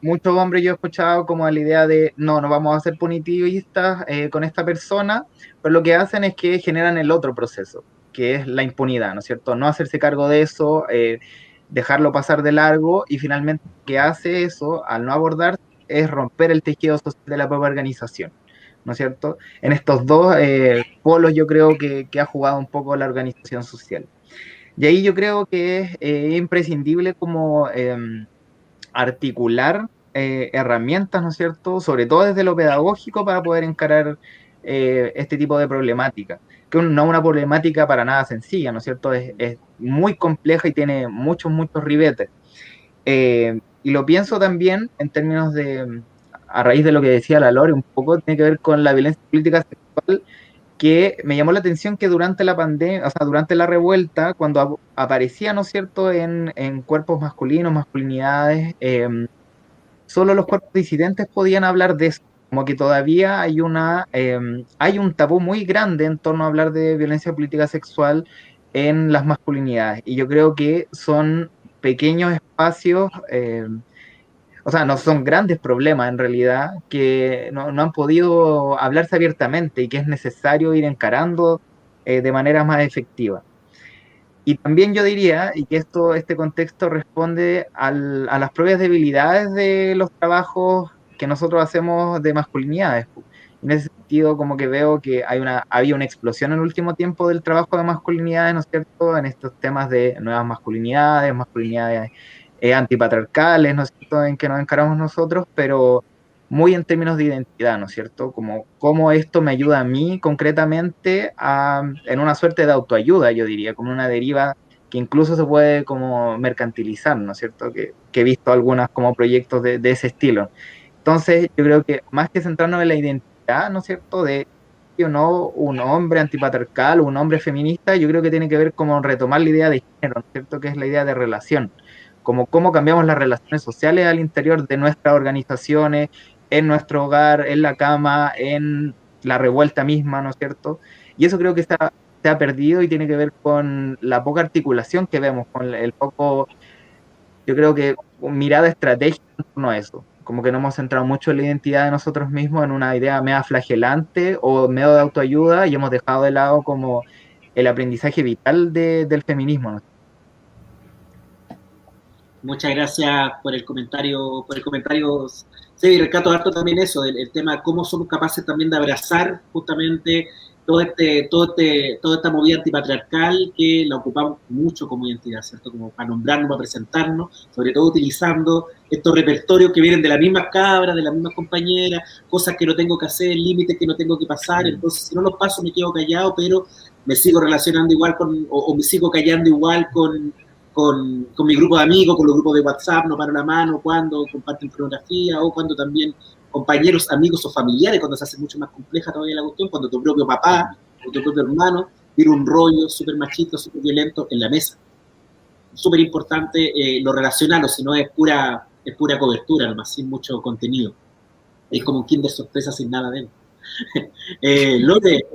Muchos hombres yo he escuchado como la idea de no vamos a ser punitivistas con esta persona, pero lo que hacen es que generan el otro proceso, que es la impunidad, ¿no es cierto? No hacerse cargo de eso, dejarlo pasar de largo, y finalmente lo que hace eso, al no abordar, es romper el tejido social de la propia organización, ¿no es cierto? En estos dos polos yo creo que ha jugado un poco la organización social. Y ahí yo creo que es imprescindible como articular herramientas, ¿no es cierto?, sobre todo desde lo pedagógico, para poder encarar este tipo de problemática, que no es una problemática para nada sencilla, ¿no es cierto?, es muy compleja y tiene muchos ribetes. Y lo pienso también en términos de, a raíz de lo que decía la Lore, un poco tiene que ver con la violencia política sexual, que me llamó la atención que durante la pandemia, o sea, durante la revuelta, cuando aparecía, ¿no es cierto?, en cuerpos masculinos, masculinidades, solo los cuerpos disidentes podían hablar de eso, como que todavía hay un tabú muy grande en torno a hablar de violencia política sexual en las masculinidades, y yo creo que son pequeños espacios, o sea, no son grandes problemas en realidad, que no han podido hablarse abiertamente y que es necesario ir encarando de manera más efectiva. Y también yo diría, y que este contexto responde a las propias debilidades de los trabajos que nosotros hacemos de masculinidades. En ese sentido, como que veo que había una explosión en el último tiempo del trabajo de masculinidades, ¿no es cierto?, en estos temas de nuevas masculinidades antipatriarcales, ¿no es cierto?, en que nos encaramos nosotros, pero muy en términos de identidad, ¿no es cierto? Como cómo esto me ayuda a mí concretamente en una suerte de autoayuda, yo diría, como una deriva que incluso se puede como mercantilizar, ¿no es cierto? Que he visto algunas como proyectos de ese estilo. Entonces, yo creo que más que centrarnos en la identidad, ¿no es cierto?, de o no, un hombre antipatriarcal o un hombre feminista, yo creo que tiene que ver como retomar la idea de género, ¿no es cierto?, que es la idea de relación, como cómo cambiamos las relaciones sociales al interior de nuestras organizaciones, en nuestro hogar, en la cama, en la revuelta misma, ¿no es cierto? Y eso creo que se ha perdido y tiene que ver con la poca articulación que vemos, con el poco, yo creo que mirada estratégica en torno a eso. Como que no hemos centrado mucho en la identidad de nosotros mismos, en una idea media flagelante o medio de autoayuda, y hemos dejado de lado como el aprendizaje vital del feminismo, ¿no? Muchas gracias por el comentario, Sí, rescato harto también eso, el tema de cómo somos capaces también de abrazar justamente toda esta movida antipatriarcal que la ocupamos mucho como identidad, ¿cierto? Como para nombrarnos, para presentarnos, sobre todo utilizando estos repertorios que vienen de las mismas cabras, de las mismas compañeras, cosas que no tengo que hacer, límites que no tengo que pasar, entonces si no los paso me quedo callado, pero me sigo relacionando igual o me sigo callando igual con mi grupo de amigos, con los grupos de WhatsApp, no paro la mano cuando comparten pornografía o cuando también compañeros, amigos o familiares, cuando se hace mucho más compleja todavía la cuestión, cuando tu propio papá o tu propio hermano tiene un rollo súper machista, súper violento en la mesa. Súper importante lo relacional, o si no es pura cobertura, nomás, sin mucho contenido. Es como un Kinder sorpresa sin nada dentro.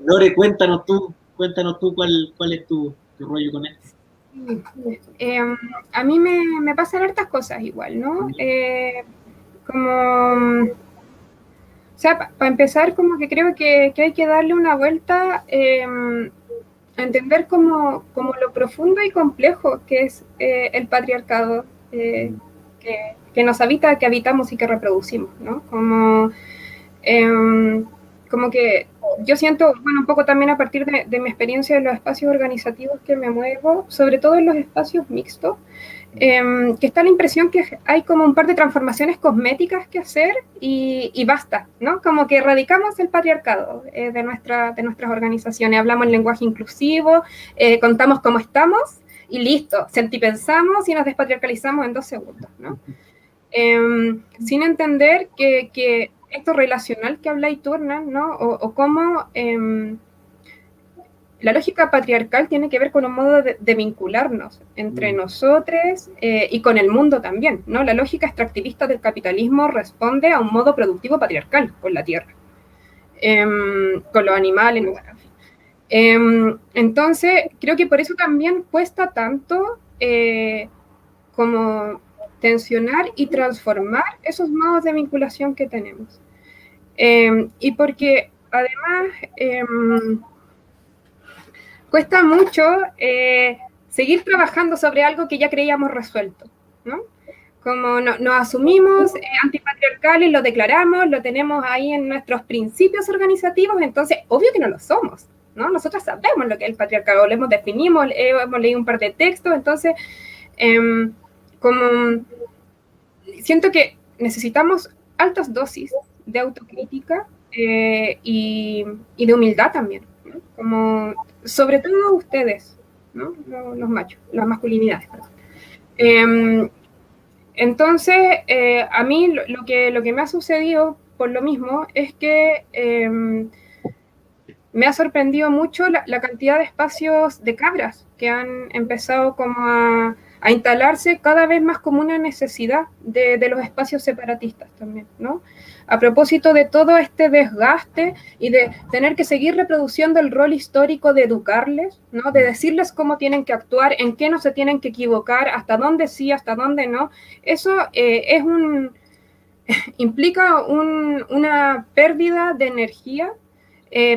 Lore, cuéntanos tú cuál es tu rollo con esto. A mí me pasan hartas cosas igual, ¿no? O sea, para empezar, como que creo que hay que darle una vuelta a entender como lo profundo y complejo que es el patriarcado que nos habita, que habitamos y que reproducimos, ¿no? Como que yo siento, bueno, un poco también a partir de mi experiencia en los espacios organizativos que me muevo, sobre todo en los espacios mixtos, que está la impresión que hay como un par de transformaciones cosméticas que hacer y basta, ¿no? Como que erradicamos el patriarcado de nuestras organizaciones, hablamos en lenguaje inclusivo, contamos cómo estamos y listo, sentipensamos y nos despatriarcalizamos en 2 segundos, ¿no? Sin entender que esto relacional que habla Iturna, ¿no? O cómo la lógica patriarcal tiene que ver con un modo de vincularnos entre nosotros y con el mundo también, ¿no? La lógica extractivista del capitalismo responde a un modo productivo patriarcal con la tierra, con los animales, bueno, entonces, creo que por eso también cuesta tanto como tensionar y transformar esos modos de vinculación que tenemos. Y porque además cuesta mucho seguir trabajando sobre algo que ya creíamos resuelto, ¿no? Como nos asumimos antipatriarcales, lo declaramos, lo tenemos ahí en nuestros principios organizativos, entonces obvio que no lo somos, ¿no? Nosotros sabemos lo que es el patriarcado, lo hemos definido, hemos leído un par de textos, entonces como siento que necesitamos altas dosis de autocrítica y de humildad también, ¿no? Como sobre todo ustedes, ¿no? Los machos, las masculinidades, perdón. Entonces, a mí lo que me ha sucedido por lo mismo es que me ha sorprendido mucho la cantidad de espacios de cabras que han empezado como a instalarse cada vez más como una necesidad de los espacios separatistas también, ¿no? A propósito de todo este desgaste y de tener que seguir reproduciendo el rol histórico de educarles, ¿no? De decirles cómo tienen que actuar, en qué no se tienen que equivocar, hasta dónde sí, hasta dónde no. Eso implica una pérdida de energía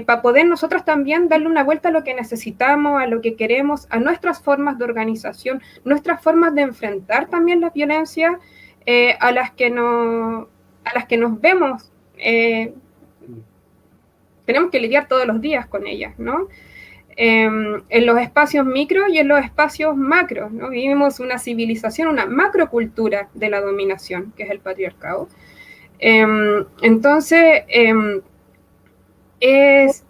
para poder nosotros también darle una vuelta a lo que necesitamos, a lo que queremos, a nuestras formas de organización, nuestras formas de enfrentar también la violencia a las que nos vemos. Tenemos que lidiar todos los días con ellas, ¿no? En los espacios micro y en los espacios macro, ¿no? Vivimos una civilización, una macrocultura de la dominación, que es el patriarcado. Entonces, es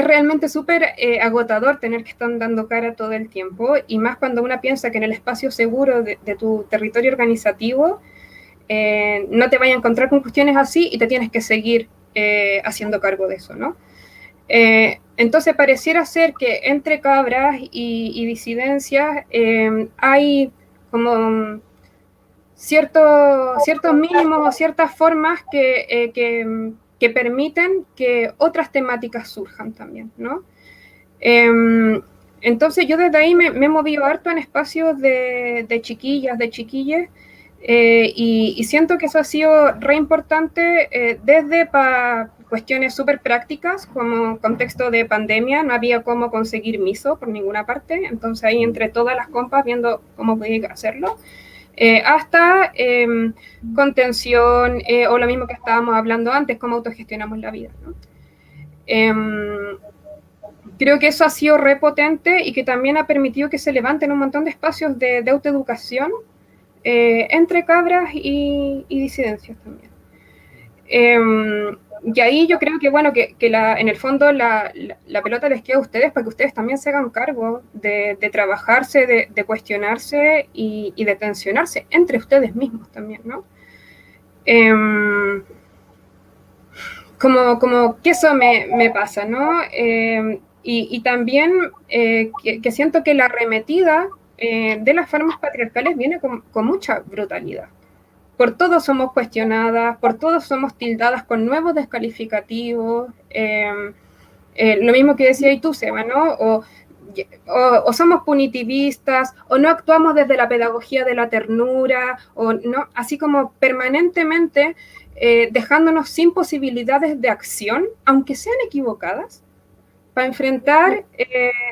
realmente súper agotador tener que estar dando cara todo el tiempo, y más cuando uno piensa que en el espacio seguro de tu territorio organizativo no te vaya a encontrar con cuestiones así y te tienes que seguir haciendo cargo de eso, ¿no? Entonces pareciera ser que entre cabras y disidencias hay como ciertos mínimos o ciertas formas que permiten que otras temáticas surjan también, ¿no? Entonces yo desde ahí me he movido harto en espacios de chiquillas, de chiquilles, y siento que eso ha sido re importante desde cuestiones súper prácticas, como contexto de pandemia, no había cómo conseguir miso por ninguna parte, entonces ahí entre todas las compas viendo cómo podía hacerlo, hasta contención, o lo mismo que estábamos hablando antes, cómo autogestionamos la vida, ¿no? Creo que eso ha sido re potente y que también ha permitido que se levanten un montón de espacios de autoeducación entre cabras y disidencias también. Y ahí yo creo que, bueno, que en el fondo la pelota les queda a ustedes para que ustedes también se hagan cargo de trabajarse, de cuestionarse y de tensionarse entre ustedes mismos también, ¿no? Como que eso me pasa, ¿no? Y también que siento que la arremetida de las formas patriarcales viene con mucha brutalidad. Por todo somos cuestionadas, por todo somos tildadas con nuevos descalificativos, lo mismo que decías tú, Seba, ¿no? O somos punitivistas, o no actuamos desde la pedagogía de la ternura, o no, así como permanentemente dejándonos sin posibilidades de acción, aunque sean equivocadas, para enfrentar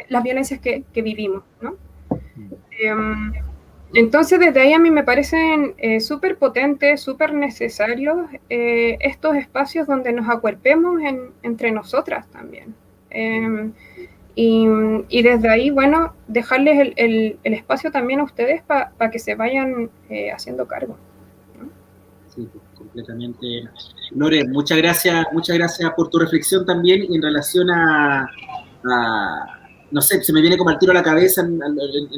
las violencias que vivimos, ¿no? Entonces, desde ahí a mí me parecen súper potentes, súper necesarios estos espacios donde nos acuerpemos entre nosotras también. Y desde ahí, bueno, dejarles el espacio también a ustedes para que se vayan haciendo cargo, ¿no? Sí, completamente. Lore, muchas gracias por tu reflexión también en relación a no sé, se me viene como al tiro a la cabeza en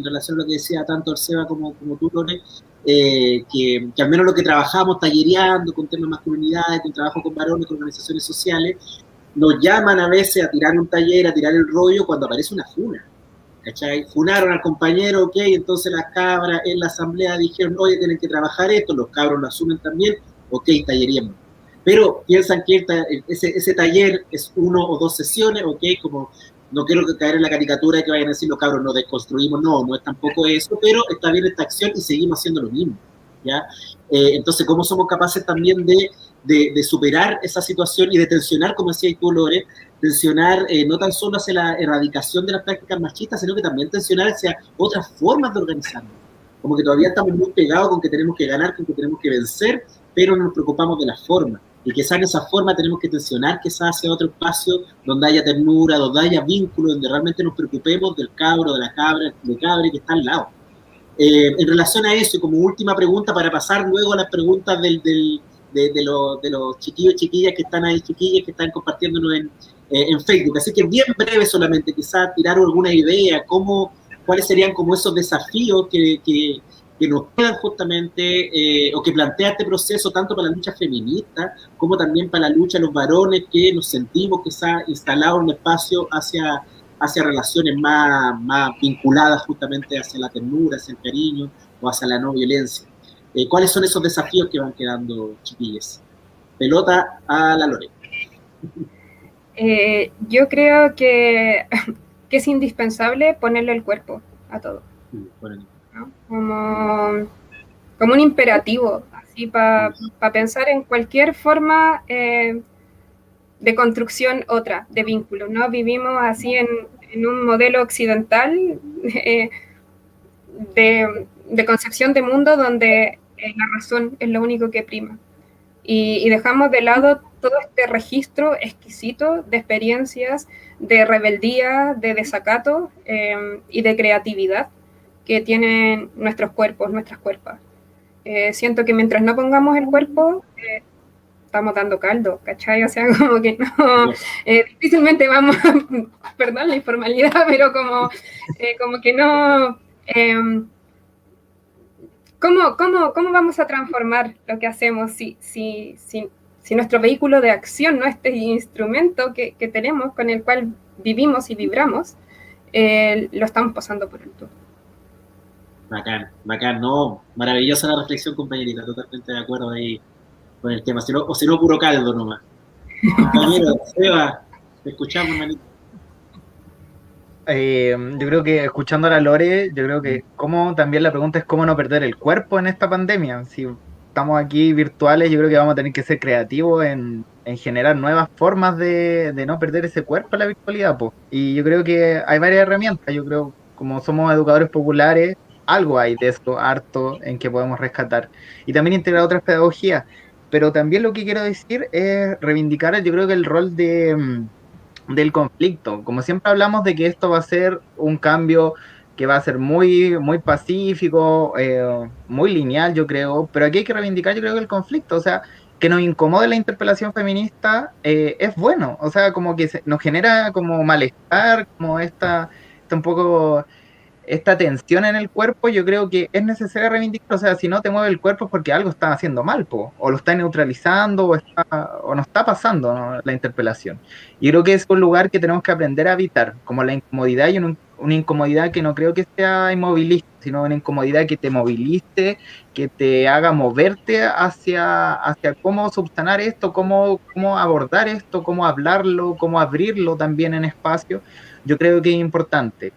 relación a lo que decía tanto Seba como tú, Lore, que al menos lo que trabajamos tallereando con temas de masculinidades, con trabajo con varones, con organizaciones sociales, nos llaman a veces a tirar un taller, a tirar el rollo cuando aparece una funa, ¿cachai? Funaron al compañero, ok, entonces las cabras en la asamblea dijeron, oye, tienen que trabajar esto, los cabros lo asumen también, ok, talleríamos. Pero piensan que ese taller es 1 o 2 sesiones, ok, como no quiero caer en la caricatura de que vayan a decir los cabros, nos desconstruimos, no es tampoco eso, pero está bien esta acción y seguimos haciendo lo mismo, ¿ya? Entonces, ¿cómo somos capaces también de superar esa situación y de tensionar, como decías tú, Lore, tensionar no tan solo hacia la erradicación de las prácticas machistas, sino que también tensionar hacia otras formas de organizarnos? Como que todavía estamos muy pegados con que tenemos que ganar, con que tenemos que vencer, pero no nos preocupamos de la forma. Y quizás en esa forma tenemos que tensionar quizás hacia otro espacio donde haya ternura, donde haya vínculo, donde realmente nos preocupemos del cabro, de la cabra, del cabre que está al lado. En relación a eso, y como última pregunta, para pasar luego a las preguntas de los chiquillos y chiquillas que están ahí, chiquillas que están compartiéndonos en Facebook. Así que bien breve solamente, quizás tirar alguna idea, cuáles serían como esos desafíos que nos quedan justamente, o que plantea este proceso tanto para la lucha feminista como también para la lucha de los varones que nos sentimos quizás instalados en un espacio hacia relaciones más vinculadas justamente hacia la ternura, hacia el cariño o hacia la no violencia. ¿Cuáles son esos desafíos que van quedando, chiquillos? Pelota a la Lore. Yo creo que es indispensable ponerle el cuerpo a todo, ¿no? Como un imperativo, así para pensar en cualquier forma de construcción otra, de vínculo, ¿no? Vivimos así en un modelo occidental de concepción de mundo donde la razón es lo único que prima. Y dejamos de lado todo este registro exquisito de experiencias, de rebeldía, de desacato y de creatividad que tienen nuestros cuerpos, nuestras cuerpas. Siento que mientras no pongamos el cuerpo, estamos dando caldo, ¿cachai? O sea, como que no, difícilmente vamos, perdón la informalidad, pero como que no, ¿cómo vamos a transformar lo que hacemos si nuestro vehículo de acción, ¿no? Este instrumento que tenemos, con el cual vivimos y vibramos, lo estamos pasando por alto? Bacán, no, maravillosa la reflexión, compañerita, totalmente de acuerdo ahí con el tema, si no, puro caldo nomás. Compañero, Seba, te escuchamos, manito. Yo creo que escuchando a la Lore, yo creo que también la pregunta es cómo no perder el cuerpo en esta pandemia. Si estamos aquí virtuales, yo creo que vamos a tener que ser creativos en generar nuevas formas de no perder ese cuerpo en la virtualidad, po. Y yo creo que hay varias herramientas. Yo creo, como somos educadores populares, algo hay de esto harto en que podemos rescatar. Y también integrar otras pedagogías. Pero también lo que quiero decir es reivindicar, yo creo que el rol del conflicto. Como siempre hablamos de que esto va a ser un cambio que va a ser muy, muy pacífico, muy lineal, yo creo, pero aquí hay que reivindicar, yo creo, que el conflicto, o sea, que nos incomode la interpelación feminista es bueno, o sea, como que nos genera como malestar, como un poco esta tensión en el cuerpo. Yo creo que es necesario reivindicar, o sea, si no te mueve el cuerpo es porque algo está haciendo mal, o lo está neutralizando, o no está pasando, ¿no?, la interpelación. Y creo que es un lugar que tenemos que aprender a evitar, como la incomodidad, y una incomodidad que no creo que sea inmovilista, sino una incomodidad que te movilice, que te haga moverte hacia cómo subsanar esto, cómo abordar esto, cómo hablarlo, cómo abrirlo también en espacio. Yo creo que es importante.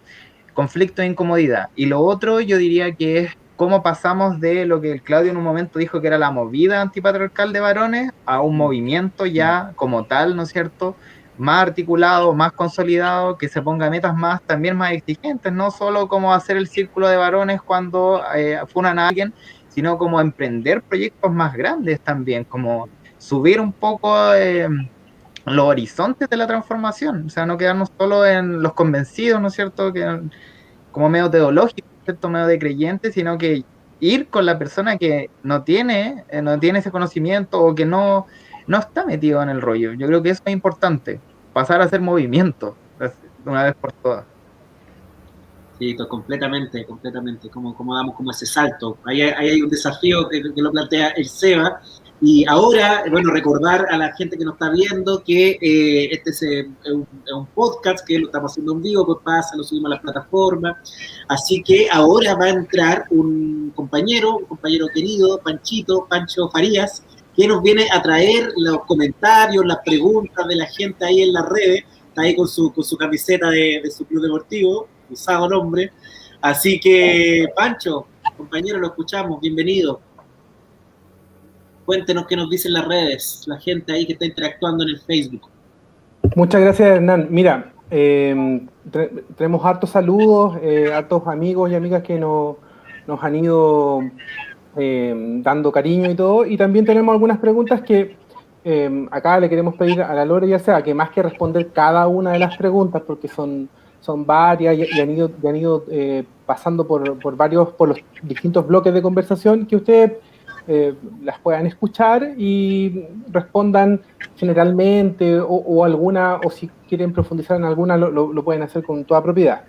Conflicto e incomodidad. Y lo otro, yo diría que es cómo pasamos de lo que el Claudio en un momento dijo que era la movida antipatriarcal de varones a un movimiento ya como tal, ¿no es cierto?, más articulado, más consolidado, que se ponga metas también más exigentes, no solo como hacer el círculo de varones cuando funan a alguien, sino como emprender proyectos más grandes también, como subir un poco los horizontes de la transformación, o sea, no quedarnos solo en los convencidos, ¿no es cierto?, que como medio teológico, ¿cierto?, medio de creyente, sino que ir con la persona que no tiene ese conocimiento, o que no está metido en el rollo. Yo creo que eso es importante, pasar a hacer movimiento de una vez por todas. Sí, completamente, como damos como ese salto. Ahí hay un desafío que lo plantea el Seba. Y ahora, bueno, recordar a la gente que nos está viendo que este es un podcast que lo estamos haciendo en vivo, pues pasa, lo subimos a las plataformas. Así que ahora va a entrar un compañero querido, Pancho Farías, que nos viene a traer los comentarios, las preguntas de la gente ahí en las redes. Está ahí con su camiseta de su club deportivo, usado nombre. Así que, Pancho, compañero, lo escuchamos, bienvenido. Cuéntenos qué nos dicen las redes, la gente ahí que está interactuando en el Facebook. Muchas gracias, Hernán. Mira, tenemos hartos saludos, hartos amigos y amigas que nos han ido dando cariño y todo, y también tenemos algunas preguntas que acá le queremos pedir a la Lore, ya sea que más que responder cada una de las preguntas, porque son varias y han ido pasando por los distintos bloques de conversación, que ustedes las puedan escuchar y respondan generalmente o alguna, o si quieren profundizar en alguna, lo pueden hacer con toda propiedad.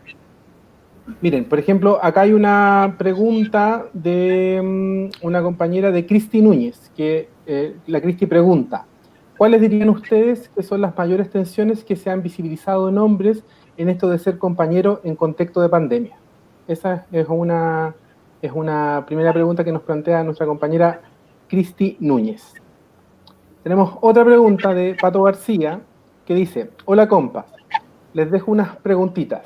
Miren, por ejemplo, acá hay una pregunta de una compañera de Cristi Núñez, que la Cristi pregunta: ¿cuáles dirían ustedes que son las mayores tensiones que se han visibilizado en hombres en esto de ser compañero en contexto de pandemia? Esa es una primera pregunta que nos plantea nuestra compañera Cristi Núñez. Tenemos otra pregunta de Pato García, que dice: hola compas, les dejo unas preguntitas.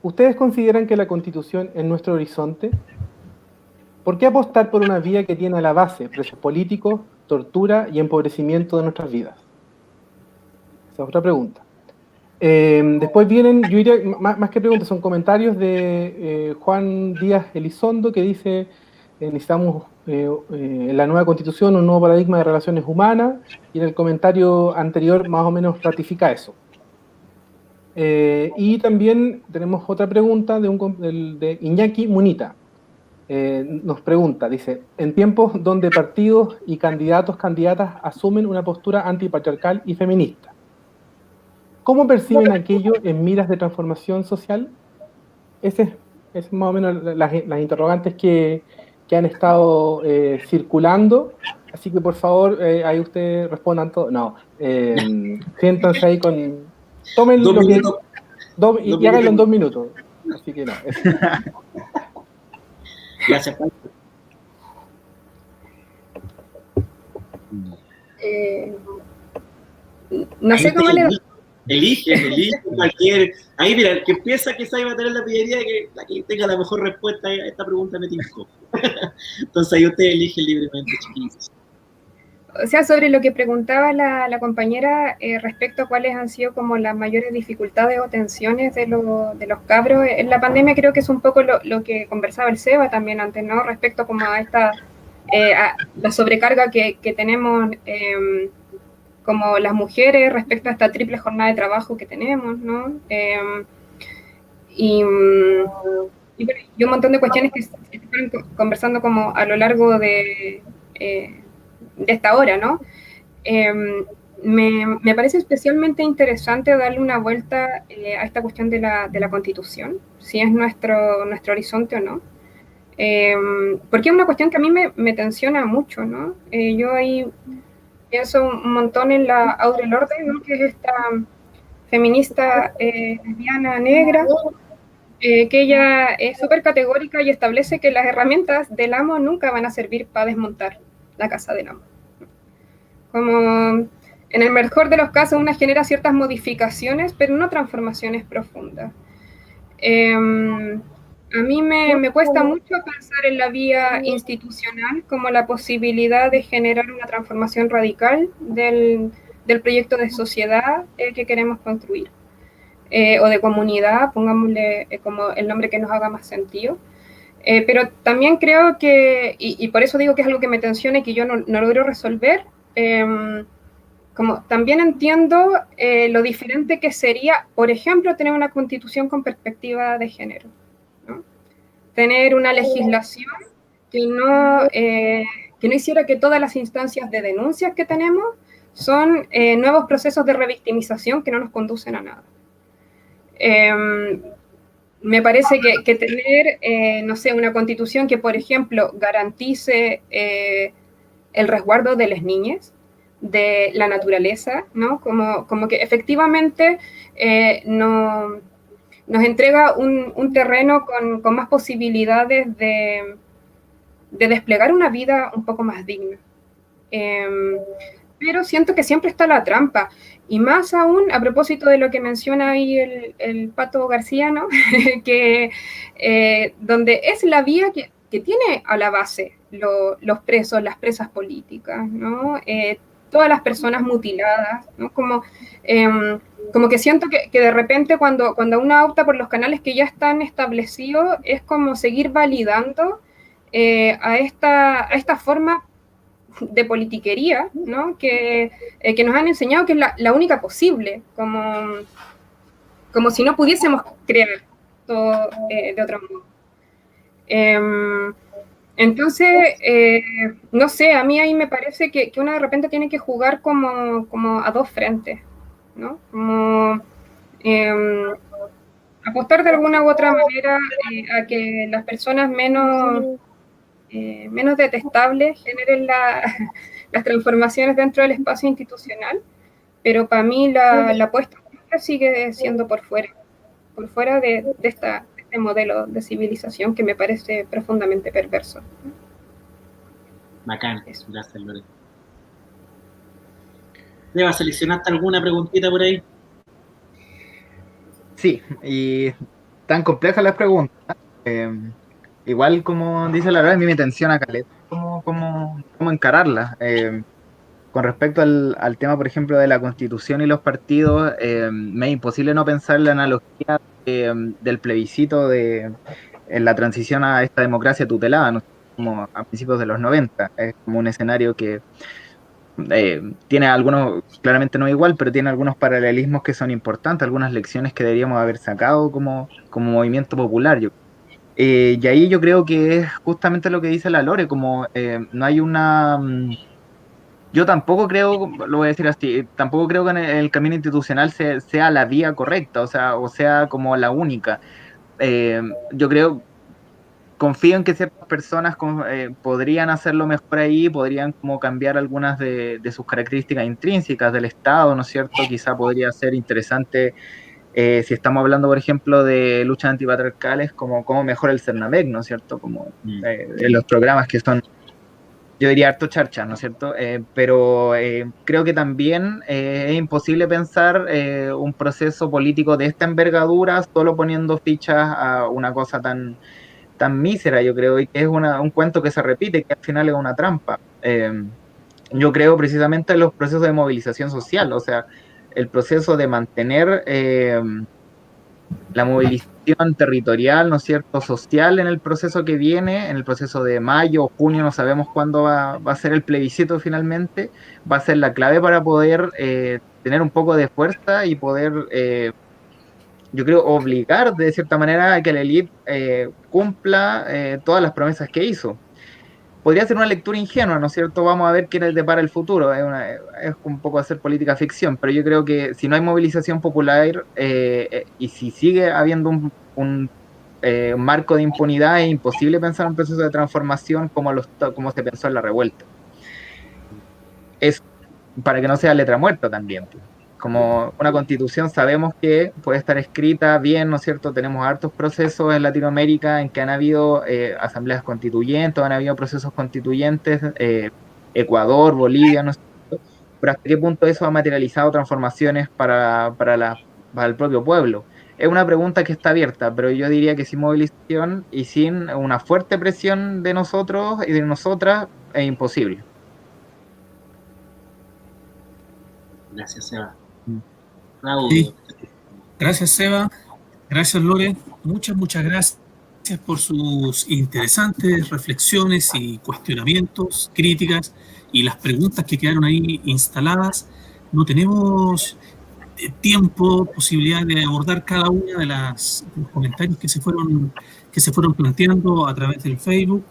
¿Ustedes consideran que la Constitución es nuestro horizonte? ¿Por qué apostar por una vía que tiene a la base presos políticos, tortura y empobrecimiento de nuestras vidas? Esa es otra pregunta. Después vienen, yo diría, más que preguntas, son comentarios de Juan Díaz Elizondo, que dice: necesitamos en la nueva Constitución un nuevo paradigma de relaciones humanas, y en el comentario anterior más o menos ratifica eso. Y también tenemos otra pregunta de Iñaki Munita, nos pregunta, dice, en tiempos donde partidos y candidatas asumen una postura antipatriarcal y feminista, ¿cómo perciben aquello en miras de transformación social? Ese es más o menos las interrogantes que han estado circulando, así que por favor, ahí ustedes respondan todo. No, siéntanse ahí con... Tomen lo que... y háganlo en 2 minutos. Así que no. Gracias, Pancho. No sé cómo le... Eligen cualquier. Ahí, mira, el que piensa que Sai va a tener la pillería, que la que tenga la mejor respuesta a esta pregunta me tincó. Entonces ahí ustedes eligen libremente, chiquillos. O sea, sobre lo que preguntaba la compañera respecto a cuáles han sido como las mayores dificultades o tensiones de los cabros en la pandemia, creo que es un poco lo que conversaba el Seba también antes, ¿no? Respecto como a esta, a la sobrecarga que tenemos como las mujeres respecto a esta triple jornada de trabajo que tenemos, ¿no? Y un montón de cuestiones que se están conversando como a lo largo de esta hora, ¿no? Me parece especialmente interesante darle una vuelta a esta cuestión de la Constitución, si es nuestro horizonte o no. Porque es una cuestión que a mí me tensiona mucho, ¿no? Yo ahí pienso un montón en la Audre Lorde, ¿no? Que es esta feminista lesbiana negra, que ella es súper categórica y establece que las herramientas del amo nunca van a servir para desmontar la casa del amo. Como en el mejor de los casos una genera ciertas modificaciones, pero no transformaciones profundas. A mí me cuesta mucho pensar en la vía institucional como la posibilidad de generar una transformación radical del proyecto de sociedad que queremos construir, o de comunidad, pongámosle como el nombre que nos haga más sentido. Pero también creo que, y por eso digo que es algo que me tensiona y que yo no logro resolver, como también entiendo lo diferente que sería, por ejemplo, tener una constitución con perspectiva de género, ¿no? Tener una legislación que no hiciera que todas las instancias de denuncias que tenemos son nuevos procesos de revictimización que no nos conducen a nada. Me parece que tener, no sé, una constitución que, por ejemplo, garantice el resguardo de las niñas, de la naturaleza, ¿no? Como que efectivamente nos entrega un terreno con más posibilidades de desplegar una vida un poco más digna. Pero siento que siempre está la trampa, y más aún a propósito de lo que menciona ahí el Pato García, ¿no? que donde es la vía que tiene a la base los presos, las presas políticas, ¿no? Todas las personas mutiladas, ¿no? Como que siento que de repente cuando uno opta por los canales que ya están establecidos, es como seguir validando a esta forma de politiquería, ¿no? que nos han enseñado que es la única posible, como si no pudiésemos crear todo de otro modo. Entonces, no sé, a mí ahí me parece que uno de repente tiene que jugar como a dos frentes, ¿no? Como apostar de alguna u otra manera a que las personas menos detestables generen las transformaciones dentro del espacio institucional, pero para mí la apuesta sigue siendo por fuera de este modelo de civilización que me parece profundamente perverso. Bacán, gracias, Lorena. ¿Eva, seleccionaste alguna preguntita por ahí? Sí, y tan complejas las preguntas. Igual como dice la verdad, a mí me tensiona caleta cómo encararlas. Con respecto al tema, por ejemplo, de la Constitución y los partidos, me es imposible no pensar la analogía del plebiscito en la transición a esta democracia tutelada, ¿no? Como a principios de los 90. Es como un escenario que tiene algunos, claramente no igual, pero tiene algunos paralelismos que son importantes, algunas lecciones que deberíamos haber sacado como movimiento popular. Y ahí yo creo que es justamente lo que dice la Lore, como no hay una... Yo tampoco creo, lo voy a decir así, tampoco creo que en el camino institucional sea la vía correcta, o sea como la única. Yo creo, confío en que ciertas personas podrían hacerlo mejor ahí, podrían como cambiar algunas de sus características intrínsecas del Estado, ¿no es cierto? Quizá podría ser interesante, si estamos hablando, por ejemplo, de luchas antipatriarcales, como mejor el CERNAMEC, ¿no es cierto? Como en los programas que son, yo diría, harto charcha, ¿no es cierto? Pero creo que también es imposible pensar un proceso político de esta envergadura solo poniendo fichas a una cosa tan mísera, yo creo, y que es un cuento que se repite, que al final es una trampa. Yo creo precisamente en los procesos de movilización social, o sea, el proceso de mantener la movilización territorial, ¿no es cierto?, social en el proceso que viene, en el proceso de mayo o junio, no sabemos cuándo va a ser el plebiscito finalmente, va a ser la clave para poder tener un poco de fuerza y poder, yo creo, obligar de cierta manera a que la élite cumpla todas las promesas que hizo. Podría ser una lectura ingenua, ¿no es cierto? Vamos a ver qué nos depara el futuro. Es un poco hacer política ficción, pero yo creo que si no hay movilización popular y si sigue habiendo un marco de impunidad, es imposible pensar un proceso de transformación como se pensó en la revuelta. Es para que no sea letra muerta también. Como una constitución sabemos que puede estar escrita bien, ¿no es cierto? Tenemos hartos procesos en Latinoamérica en que han habido asambleas constituyentes, han habido procesos constituyentes, Ecuador, Bolivia, ¿no es cierto? Pero ¿hasta qué punto eso ha materializado transformaciones para el propio pueblo? Es una pregunta que está abierta, pero yo diría que sin movilización y sin una fuerte presión de nosotros y de nosotras es imposible. Gracias, Seba. Sí. Gracias, Seba. Gracias, Lore. Muchas gracias por sus interesantes reflexiones y cuestionamientos, críticas y las preguntas que quedaron ahí instaladas. No tenemos tiempo, posibilidad de abordar cada una de los comentarios que se fueron planteando a través del Facebook.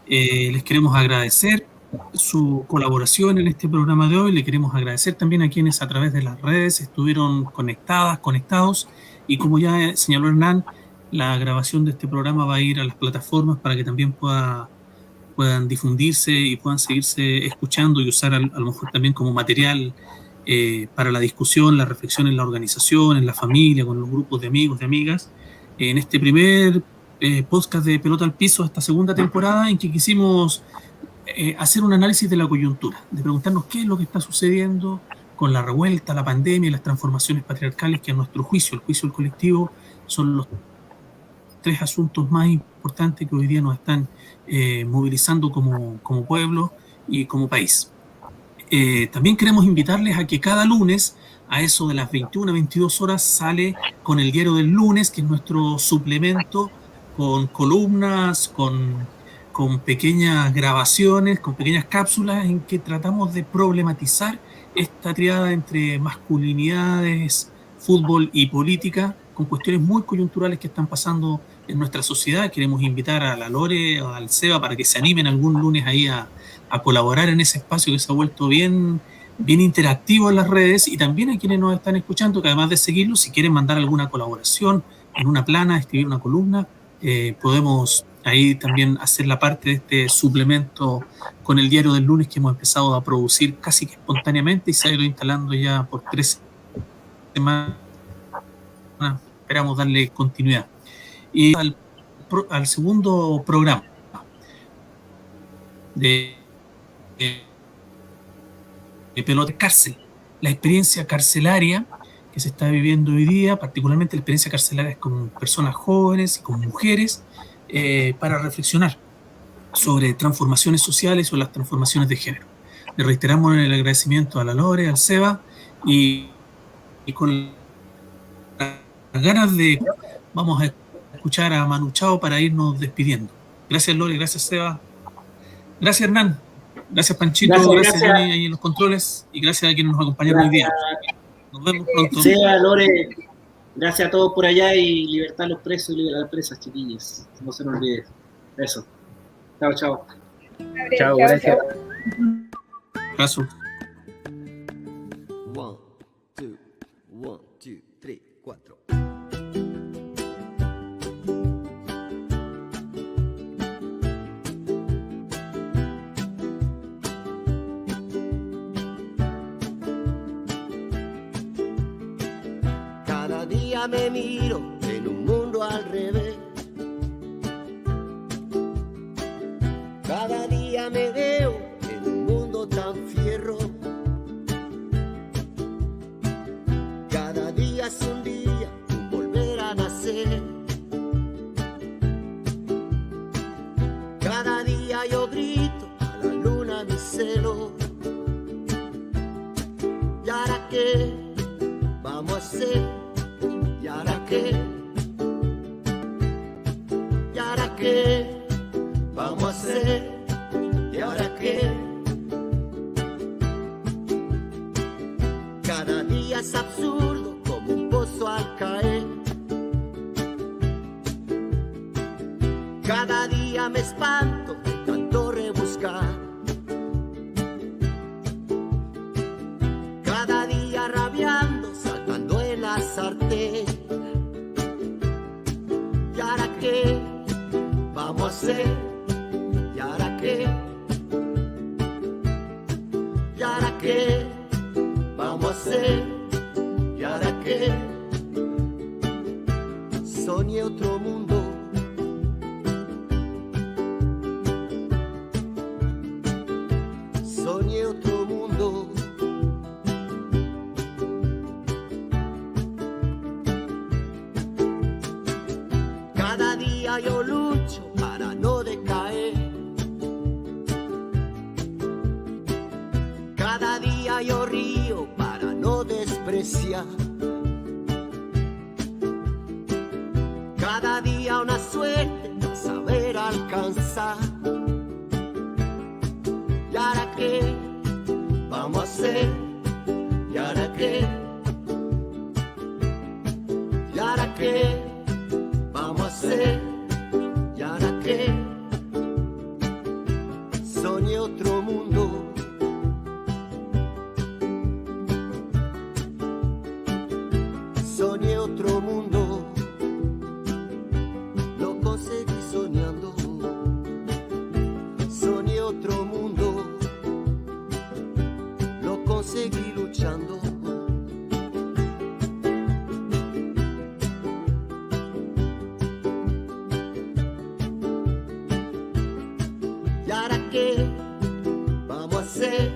Les queremos agradecer su colaboración en este programa de hoy. Le queremos agradecer también a quienes a través de las redes estuvieron conectados, y como ya señaló Hernán, la grabación de este programa va a ir a las plataformas para que también puedan difundirse y puedan seguirse escuchando y usar a lo mejor también como material para la discusión, la reflexión en la organización, en la familia, con los grupos de amigos, de amigas. En este primer podcast de Pelota al Piso, esta segunda temporada, en que quisimos hacer un análisis de la coyuntura, de preguntarnos qué es lo que está sucediendo con la revuelta, la pandemia y las transformaciones patriarcales que a nuestro juicio, el juicio del colectivo, son los tres asuntos más importantes que hoy día nos están movilizando como pueblo y como país. También queremos invitarles a que cada lunes, a eso de las 21, 22 horas, sale con el diario del lunes, que es nuestro suplemento, con columnas, con pequeñas grabaciones, con pequeñas cápsulas en que tratamos de problematizar esta triada entre masculinidades, fútbol y política, con cuestiones muy coyunturales que están pasando en nuestra sociedad. Queremos invitar a la Lore o al Seba para que se animen algún lunes ahí a colaborar en ese espacio que se ha vuelto bien interactivo en las redes, y también a quienes nos están escuchando, que además de seguirlos, si quieren mandar alguna colaboración en una plana, escribir una columna, podemos ahí también hacer la parte de este suplemento con el diario del lunes que hemos empezado a producir casi que espontáneamente y se ha ido instalando ya por 3 semanas. Esperamos darle continuidad. Y al segundo programa de Pelota Cárcel, la experiencia carcelaria que se está viviendo hoy día, particularmente la experiencia carcelaria con personas jóvenes y con mujeres, para reflexionar sobre transformaciones sociales o las transformaciones de género. Le reiteramos el agradecimiento a la Lore, al Seba, y con las ganas de vamos a escuchar a Manu Chao para irnos despidiendo. Gracias, Lore, gracias, Seba. Gracias, Hernán. Gracias, Panchito. Gracias, Johnny, ahí en los controles. Y gracias a quienes nos acompañaron hoy día. Nos vemos pronto. Seba, Lore, Gracias a todos por allá y libertad a los presos y libertad a las presas, chiquillos. No se nos olvide. Eso. Chao, chao. Chao, gracias. Abrazo. 1, 2, 1, 2, 3, 4. Cada día me miro en un mundo al revés. Cada día me veo en un mundo tan fierro. Cada día es un día, un volver a nacer. Cada día yo grito a la luna mi celo. ¿Y ahora qué vamos a hacer? ¿Y ahora qué? ¿Y ahora qué vamos a hacer? ¿Y ahora qué? Cada día es absurdo como un pozo al caer. Cada día me espanto de tanto rebuscar. Cada día rabiando, saltando en la sartén. ¿Y ahora qué vamos a hacer? ¿Y ahora qué? ¿Y ahora qué vamos a hacer? ¿Y ahora qué? Soñé otro mundo. Soñé otro mundo. Cada día yo lucho para no decaer. Cada día yo río para no despreciar. Cada día una suerte para saber alcanzar. ¿Y ahora qué vamos a hacer? ¿Y ahora qué? ¿Y ahora qué vamos a hacer? ¿Y ahora qué? Soñé otro mundo. Soñé otro mundo. Lo conseguí soñando. Soñé otro mundo. Lo conseguí luchando. ¿Y ahora qué vamos a hacer?